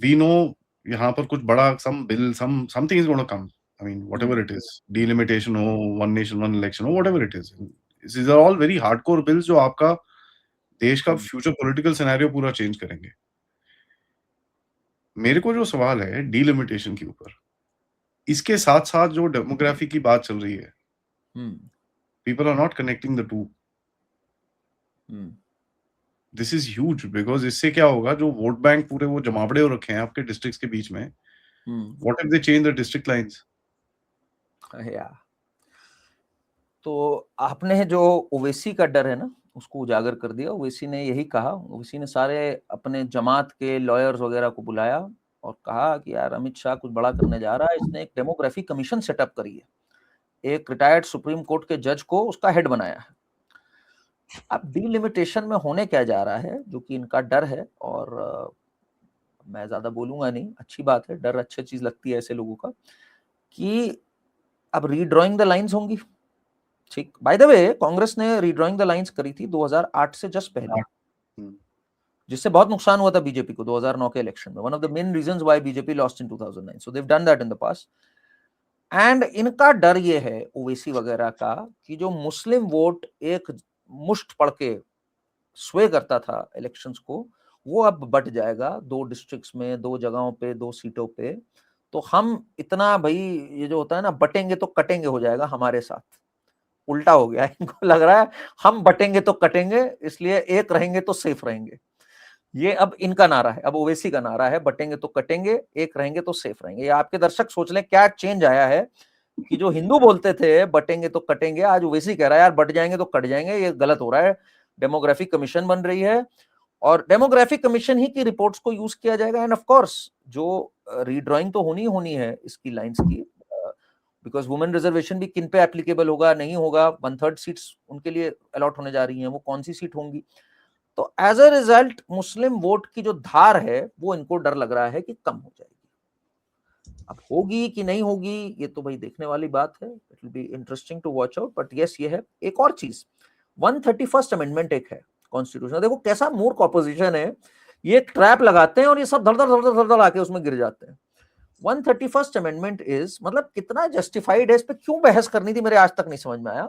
वी नो यहाँ पर कुछ बड़ा some bill something is gonna come. I mean whatever hmm it is, delimitation हो, वन नेशन वन इलेक्शन हो, whatever it is. These are all very hardcore bills जो आपका देश का हम्म फ्यूचर पॉलिटिकल सिनेरियो पूरा चेंज करेंगे। मेरे को जो सवाल है डिलिमिटेशन के ऊपर, इसके साथ-साथ जो डेमोग्राफी की बात चल रही है, hmm people are not connecting the 2। Hmm this is huge because इससे क्या होगा, जो वोट बैंक पूरे वो जमावड़े हो रखे हैं आपके डिस्ट्रिक्ट्स के बीच में, hmm. What if they change the district lines? या तो आपने जो ओवैसी का डर है ना, उसको उजागर कर दिया। ओवैसी ने यही कहा, ओवैसी ने सारे अपने जमात के लॉयर्स वगैरह को बुलाया और कहा कि यार अमित शाह कुछ बड़ा करने जा रहा है, इसने एक डेमोग्राफी कमीशन सेटअप करी है, एक रिटायर्ड सुप्रीम कोर्ट के जज को उसका हेड बनाया है। अब डिलिमिटेशन में होने क्या जा रहा है, जो कि इनका डर है, और मैं ज्यादा बोलूंगा नहीं, अच्छी बात है, डर अच्छी चीज लगती है ऐसे लोगों का, कि अब रीड्राइंग द लाइंस होंगी। ठीक। बाय द वे कांग्रेस ने रीड्राइंग द लाइंस करी थी 2008 से जस्ट पहले, जिससे बहुत नुकसान हुआ था बीजेपी को 2009 के इलेक्शन में। One of the main reasons why BJP lost in 2009, so they have done that in the past. And इनका डर ये है ओवैसी वगैरह का कि जो मुस्लिम वोट एक मुश्त पड़ के स्वे करता था इलेक्शंस को, वो अब बट जाएगा 2 डिस्ट्रिक्ट्स में, 2 जगहों पे, 2 सीटों पे। तो हम इतना भाई ये जो होता है ना बटेंगे तो कटेंगे हो जाएगा हमारे साथ, उल्टा हो गया है। इनको लग रहा है हम बटेंगे तो कटेंगे, इसलिए एक रहेंगे तो सेफ रहेंगे। ये अब इनका नारा है, अब ओवैसी का नारा है, बटेंगे तो कटेंगे, एक रहेंगे तो सेफ रहेंगे। ये आपके दर्शक सोच लें क्या चेंज आया है कि जो हिंदू बोलते थे बटेंगे तो कटेंगे, आज ओवैसी कह रहा है यार बट जाएंगे तो कट जाएंगे। ये गलत हो रहा है। डेमोग्राफिक कमीशन बन रही है और डेमोग्राफिक कमीशन ही की रिपोर्ट्स को यूज किया जाएगा। एंड ऑफ कोर्स जो रीड्राइंग तो होनी है इसकी लाइंस की, बिकॉज वुमेन रिजर्वेशन भी किन पे एप्लीकेबल होगा नहीं होगा, 1/3 सीट्स उनके लिए अलॉट होने जा रही हैं, वो कौन सी सीट होंगी। तो as a result Muslim vote की जो धार है वो इनको डर लग रहा है कि कम हो जाएगी। अब होगी कि नहीं होगी ये तो भाई देखने वाली बात है। It will be interesting to watch out. But yes ये है। एक और चीज 131st अमेंडमेंट एक है कॉन्स्टिट्यूशन, देखो कैसा मूर्ख ऑपोजिशन है, ये एक ट्रैप लगाते हैं और ये सब धड़ धड़ धड़ धड़ धड़ आके उसमें गिर जाते हैं। 131st अमेंडमेंट इज मतलब कितना जस्टिफाइड है, इस पे क्यों बहस करनी थी मेरे आज तक नहीं समझ में आया।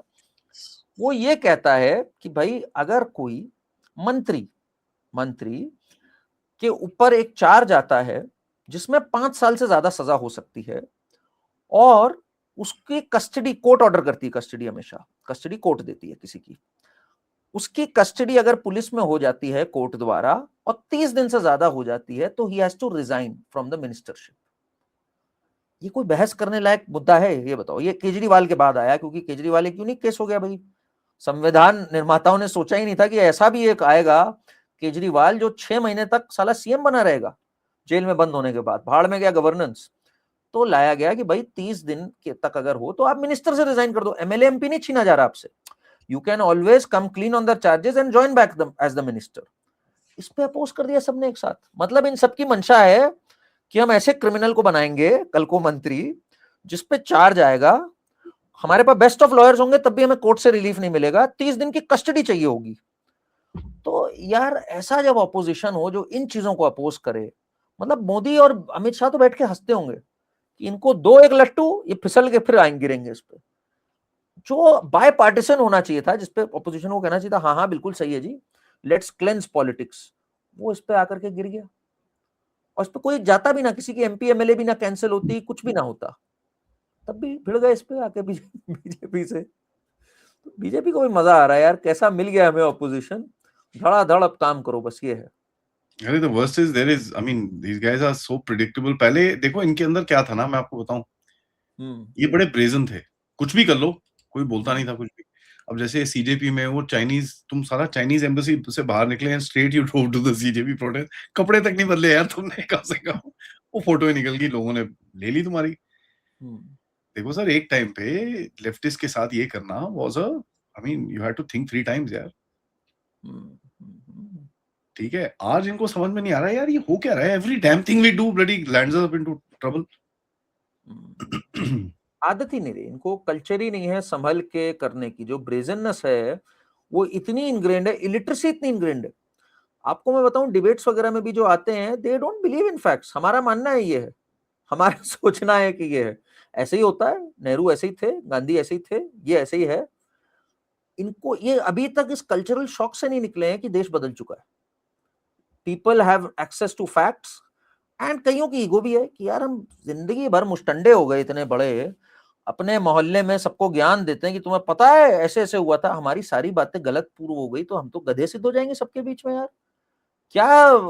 वो ये कहता है कि भाई अगर कोई मंत्री के ऊपर एक चार्ज आता है जिसमें 5 साल से ज्यादा सजा हो सकती है और उसकी कस्टडी कोर्ट ऑर्डर करती है, कस्टडी हमेशा कस्टडी कोर्ट देती है किसी की, उसकी कस्टडी अगर पुलिस में हो जाती है कोर्ट द्वारा और 30 दिन से ज्यादा हो जाती है तो he has to resign from the ministership. ये कोई बहस करने लायक मुद्दा है ये बताओ। ये केजरीवाल के बाद आया क्योंकि केजरीवाल एक यूनिक केस हो गया भाई। संविधान निर्माताओं ने सोचा ही नहीं था कि ऐसा भी एक आएगा केजरीवाल जो 6 महीने तक साला सीएम बना रहेगा जेल में बंद होने के बाद, भाड़ में गया गवर्नेंस। तो लाया गया कि भाई 30 दिन के तक अगर हो तो आप मिनिस्टर से रिजाइन कर दो, एमएलए एमपी नहीं छीना जा रहा आपसे, you can always come clean on the charges and join back as the minister. इस पे अपोज कर दिया सबने एक साथ। मतलब इन सबकी मंशा है कि हम ऐसे क्रिमिनल को बनाएंगे कल को मंत्री जिसपे चार्ज आएगा, हमारे पास बेस्ट ऑफ लॉयर्स होंगे तब भी हमें कोर्ट से रिलीफ नहीं मिलेगा, 30 दिन की कस्टडी चाहिए होगी। तो यार ऐसा जब ऑपोजिशन हो जो इन चीजों को अपोज करे, मतलब मोदी और अमित शाह तो बैठ के हंसते होंगे कि इनको दो एक लट्टू, ये फिसल के फिर आएंगे गिरेंगे इस पे। जो बाय पार्टीशन होना चाहिए था, जिसपे ऑपोजिशन को कहना चाहिए था हाँ हाँ बिल्कुल सही है जी, लेट्स क्लेंस पॉलिटिक्स, वो इस पे आकर के गिर गया। और इस पे कोई जाता भी ना, किसी की एमपी एमएलए भी ना कैंसिल होती, कुछ भी ना होता, तब भी भिड़ गए इस पे आके बीजेपी से। तो बीजेपी को भी मजा आ रहा है यार, कैसा मिल गया हमें ऑपोजिशन, धड़ाधड़ अब काम करो, बस ये है। अरे the worst is there is I mean these guys are so predictable। पहले देखो इनके अंदर क्या था ना, मैं आपको बताऊं, ये बड़े ब्रेजन थे, कुछ भी कर लो, कोई बोलता नहीं था कुछ भी। अब जैसे सीजेपी में वो चाइनीज, तुम सारा चाइनीज एम्बेसी से बाहर निकले and straight you drove to the CJP protest, कपड़े तक नहीं बदले यार तुमने, कम से कम वो फोटो ही निकल गई, लोगों ने ले ली तुम्हारी। देखो सर एक टाइम पे लेफ्टिस्ट के साथ ये करना was a I mean you had to think 3 times यार। ठीक है, आज इनको समझ में नहीं आ रहा है यार ये हो क्या रहा है, every damn thing we do bloody lands us up into trouble. आदत ही नहीं रही इनको, कल्चर ही नहीं है संभल के करने की। जो ब्रेजननेस है वो इतनी इनग्रेंड है, इलिटरेसी इतनी इनग्रेंड है। आपको मैं बताऊं डिबेट्स वगैरह में भी जो आते हैं they don't believe in facts. हमारा मानना है ये है, हमारा सोचना है कि ये है, ऐसे ही होता है, नेहरू ऐसे ही थे, गांधी ऐसे ही थे, ये ऐसे ही है। इनको ये अभी तक इस कल्चरल शॉक से नहीं निकले हैं कि देश बदल चुका है। People have access to facts and कईयों की ईगो भी है कि यार हम जिंदगी भर मुस्टंडे हो गए इतने बड़े, अपने मोहल्ले में सबको ज्ञान देते हैं कि तुम्हें पता है ऐसे ऐसे हुआ था, हमारी सारी बातें गलत प्रूव हो गई तो हम तो गधे सिद्ध हो जाएंगे सबके बीच में यार, क्या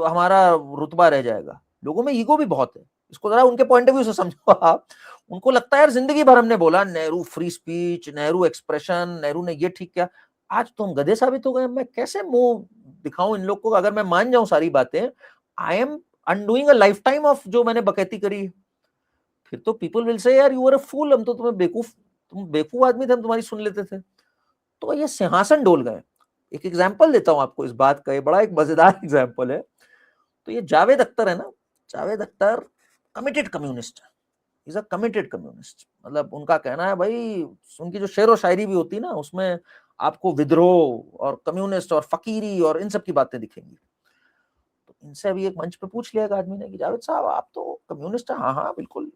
हमारा रुतबा रह जाएगा। लोगों में ईगो भी बहुत है, इसको जरा उनके पॉइंट ऑफ व्यू से समझो आप। उनको लगता है यार जिंदगी भर हमने बोला Nehru free speech, Nehru expression, Nehru ने ये ठीक किया, आज तो हम गधे साबित हो गए। मैं कैसे मुंह दिखाऊं इन लोग को, अगर मैं मान जाऊं सारी बातें, I am undoing a life time of जो मैंने बकैती करी है। फिर तो पीपल विल से यार यू आर अ फूल, हम तो तुम्हें बेवकूफ, तुम बेवकूफ आदमी थे, हम तुम्हारी सुन लेते थे। तो ये सिंहासन डोल गए। एक एग्जाम्पल देता हूं आपको इस बात का, ये बड़ा एक मजेदार एग्जाम्पल है। तो ये जावेद अख्तर है ना, जावेद अख्तर कमिटेड कम्युनिस्ट है, इज अ कमिटेड कम्युनिस्ट। मतलब उनका कहना है भाई, उनकी जो शेर व शायरी भी होती है ना, उसमें आपको विद्रोह और कम्युनिस्ट और फकीरी और इन सब की बातें दिखेंगी। तो इनसे अभी एक मंच पे पूछ लिया एक आदमी ने कि जावेद साहब आप तो कम्युनिस्ट हैं? हाँ हाँ बिल्कुल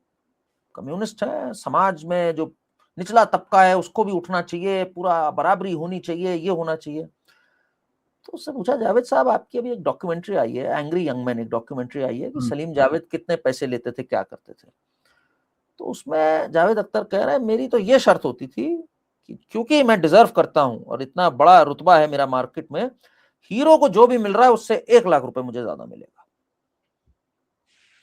कम्युनिस्ट हैं। समाज में जो निचला तबका है उसको भी उठना चाहिए, पूरा बराबरी होनी चाहिए, ये होना चाहिए। तो उससे पूछा, जावेद साहब आपकी अभी एक डॉक्यूमेंट्री आई है, एंग्री यंग मैन, एक डॉक्यूमेंट्री आई है कि सलीम जावेद कितने पैसे लेते थे, क्या करते थे। तो उसमें जावेद अख्तर कह रहे हैं मेरी तो ये शर्त होती थी कि क्योंकि मैं डिजर्व करता हूं और इतना बड़ा रुतबा है मेरा मार्केट में, हीरो को जो भी मिल रहा है उससे 1 लाख रुपए मुझे ज्यादा मिलेगा।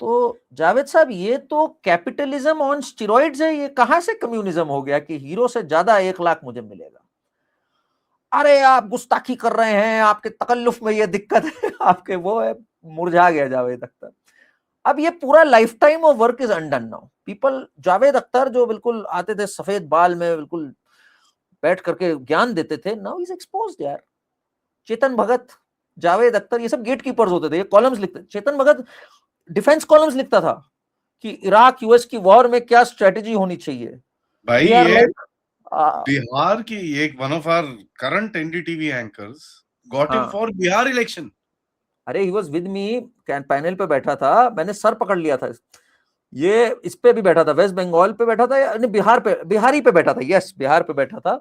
तो जावेद साहब ये तो कैपिटलिज्म ऑन स्टेरॉइड्स है, ये कहां से कम्युनिज्म हो गया कि हीरो से ज्यादा 1 लाख मुझे मिलेगा? अरे आप गुस्ताखी कर रहे हैं, आपके तकल्लुफ में ये दिक्कत है, आपके वो है। मुरझा गया जावेद अख्तर। अब ये पूरा life time of work is undone now. People, Javed Akhtar जो बिल्कुल आते थे सफेद बाल में, बिल्कुल बैठ करके ज्ञान देते थे, नाउ इज एक्सपोज्ड यार। चेतन भगत, जावेद अख्तर, ये सब गेट कीपर्स होते थे, ये कॉलम्स लिखते। चेतन भगत डिफेंस कॉलम्स लिखता था कि इराक यूएस की वॉर में क्या स्ट्रेटेजी होनी चाहिए। भाई दे आर ये लाइक बिहार की एक one of our current NDTV anchors got him हाँ, फॉर बिहार इलेक्शन। अरे he was with me, panel पे बैठा था, मैंने सर पकड़ लिया था। ये इस पे भी बैठा था, वेस्ट बंगाल पे बैठा था, या नहीं बिहार पे, बिहारी पे बैठा था, यस बिहार पे बैठा था।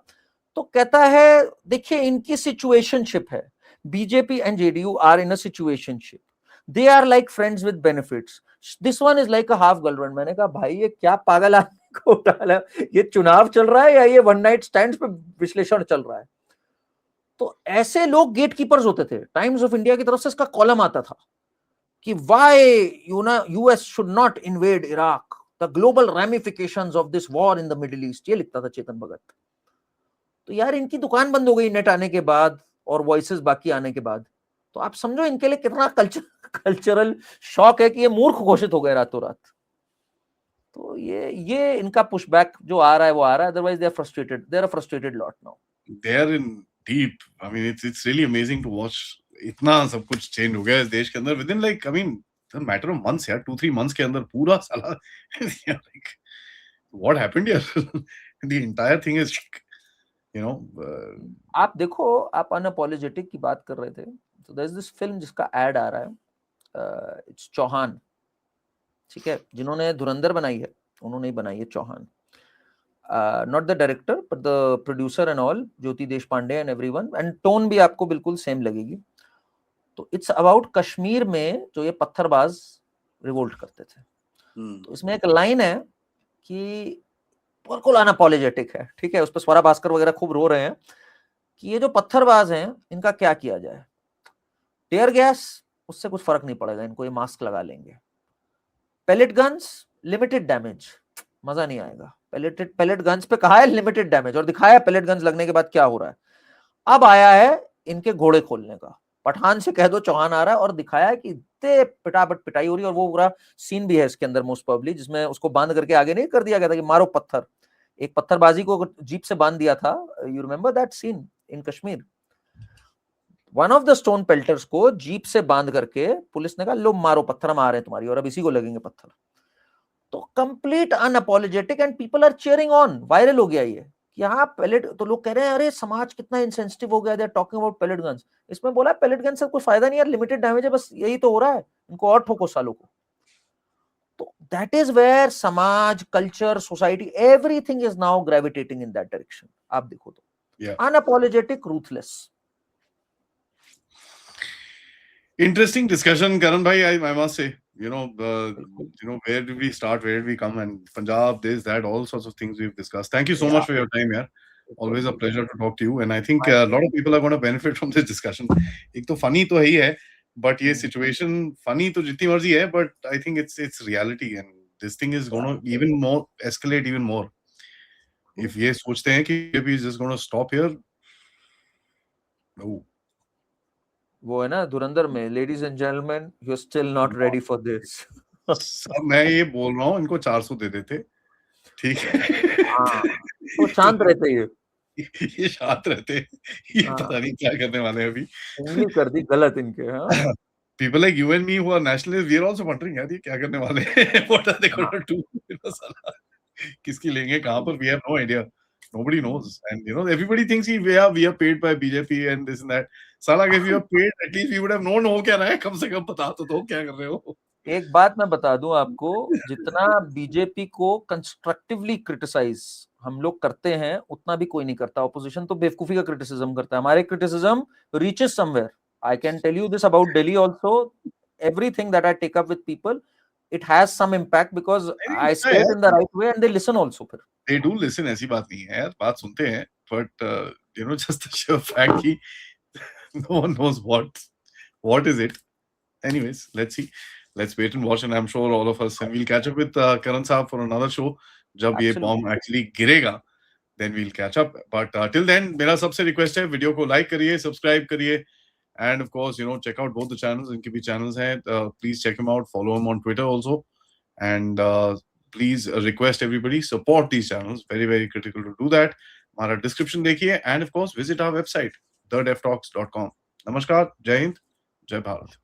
तो कहता है देखिए इनकी सिचुएशनशिप है, BJP and JDU are in a situationship, they are like friends with benefits, this one is like a half girlfriend. मैंने कहा भाई ये क्या पागल आदमी को डाला, ये चुनाव चल रहा है या ये वन नाइट स्टैंड पे विश्लेषण चल रहा है? तो ऐसे लोग गेट कीपर्स होते थे। टाइम्स ऑफ इंडिया की तरफ से इसका कॉलम आता था कि why US should not invade Iraq, the global ramifications of this war in the Middle East, ये लिखता था चेतन भगत। तो यार इनकी दुकान बंद हो गई नेट आने के बाद और वॉइसेस बाकी आने के बाद। तो आप समझो इनके लिए कितना कल्चरल शॉक है कि ये मूर्ख घोषित हो गए रातों रात। तो ये इनका पुशबैक जो आ रहा है वो आ रहा है, otherwise they are frustrated lot now. They are in deep, I mean it's really amazing to watch. इतना सब कुछ चेंज हो गया इस देश के अंदर with in like, I mean matter of months यार, 2-3 मंथ्स के अंदर पूरा साला like what happened here, the entire thing is you know. आप देखो, आप अनअपोलोजेटिक की बात कर रहे थे, तो देयर इज दिस फिल्म जिसका एड आ रहा है, इट्स चौहान, ठीक है, जिन्होंने धुरंधर बनाई है उन्होंने ही बनाई है Chauhan, not the director but the producer and all, Jyoti Desh Pandey and everyone, and tone भी आपको बिल्कुल सेम लगेगी। तो इट्स अबाउट कश्मीर में जो ये पत्थरबाज रिवोल्ट करते थे। तो इसमें एक लाइन है कि बिल्कुल अनअपोलोजेटिक है, ठीक है, उस पर स्वरा भास्कर वगैरह खूब रो रहे हैं कि ये जो पत्थरबाज हैं इनका क्या किया जाए। टेयर गैस उससे कुछ फर्क नहीं पड़ेगा इनको, ये मास्क लगा लेंगे। पेलेट गन्स लिमिटेड डैमेज, मजा नहीं आएगा। पेलेट गन्स पे कहा है लिमिटेड डैमेज और दिखाया पेलेट गन्स लगने के बाद क्या हो रहा है। अब आया है इनके घोड़े खोलने का, पठान से कह दो चौहान आ रहा है, और दिखाया है कि इतने पिटापट पिटाई हो रही है। और वो पूरा सीन भी है इसके अंदर मोस्ट प्रोबेबली, जिसमें उसको बांध करके आगे नहीं कर दिया गया था कि मारो पत्थर, एक पत्थरबाजी को जीप से बांध दिया था। You remember that seen in Kashmir? One of the stone pelters को जीप से बांध करके पुलिस ने कहा लो मारो पत्थर, हम आ रहे हैं तुम्हारी, और अब इसी को लगेंगे पत्थर। तो complete unapologetic and people are cheering on, viral हो गया ये कि हाँ पेलेट, तो लोग कह रहे हैं अरे समाज कितना इंसेंसिटिव हो गया, they are talking about pellet guns. इसमें बोला पेलेट गन से कोई फायदा नहीं यार, लिमिटेड डैमेज है, बस यही तो हो रहा है, इनको और ठोको सालों को। तो दैट इज वेयर समाज, culture, society, everything is now gravitating in that direction. आप देखो तो unapologetic, ruthless. Interesting discussion, Karan bhai. I must say, where did we start? Where did we come? And Punjab, this, that, all sorts of things we've discussed. Thank you so much for your time, yaar. Always a pleasure to talk to you. And I think a lot of people are going to benefit from this discussion. एक तो funny तो है ही है, but ये situation funny तो जितनी मर्जी है, but I think it's reality, and this thing is going to even more escalate even more. If ये सोचते हैं कि BJP is just going to stop here, no. वो है ना धुरंधर में, ladies and gentleman you are still not ready for this. सब मैं ये बोल रहा हूँ, इनको 400 दे देते, ठीक है। हाँ, तो शांत रहते ये शांत रहते, ये पता नहीं क्या करने वाले हैं अभी। उंगली कर दी गलत इनके। हाँ people like you and me who are nationalists, we are also wondering, यार ये क्या करने वाले हैं? What are they going to do? साला किसकी लेंगे कहाँ पर? We have no idea. Nobody knows, and everybody thinks we are paid by BJP and this and that. साला if you are paid, at least we would have known हो क्या रहा है. कम से कम बता तो दो क्या कर रहे हो. एक बात मैं बता दूं आपको, जितना बीजेपी को कंस्ट्रक्टिवली क्रिटिसाइज हम लोग करते हैं उतना भी कोई नहीं करता. ऑपोजिशन तो बेवकूफी का क्रिटिसिज्म करता है. हमारे criticism reaches somewhere. I can tell you this about Delhi also. Everything that I take up with people, it has some impact because I say it in the right way and they listen also. फिर they do listen, ऐसी बात नहीं है यार, बात सुनते हैं, but just the sheer fact कि no one knows what is it. Anyways, let's wait and watch, and I'm sure all of us, and we'll catch up with Karan Saab for another show जब ये bomb actually गिरेगा, then we'll catch up. But till then, मेरा सबसे request है, video को like करिए, subscribe करिए, and of course, check out both the channels. इनके भी channels हैं, please check him out, follow him on Twitter also, and please request everybody support these channels. Very, very critical to do that. हमारा description देखिए, and of course, visit our website, thedeftalks.com. नमस्कार, जय हिंद, जय भारत.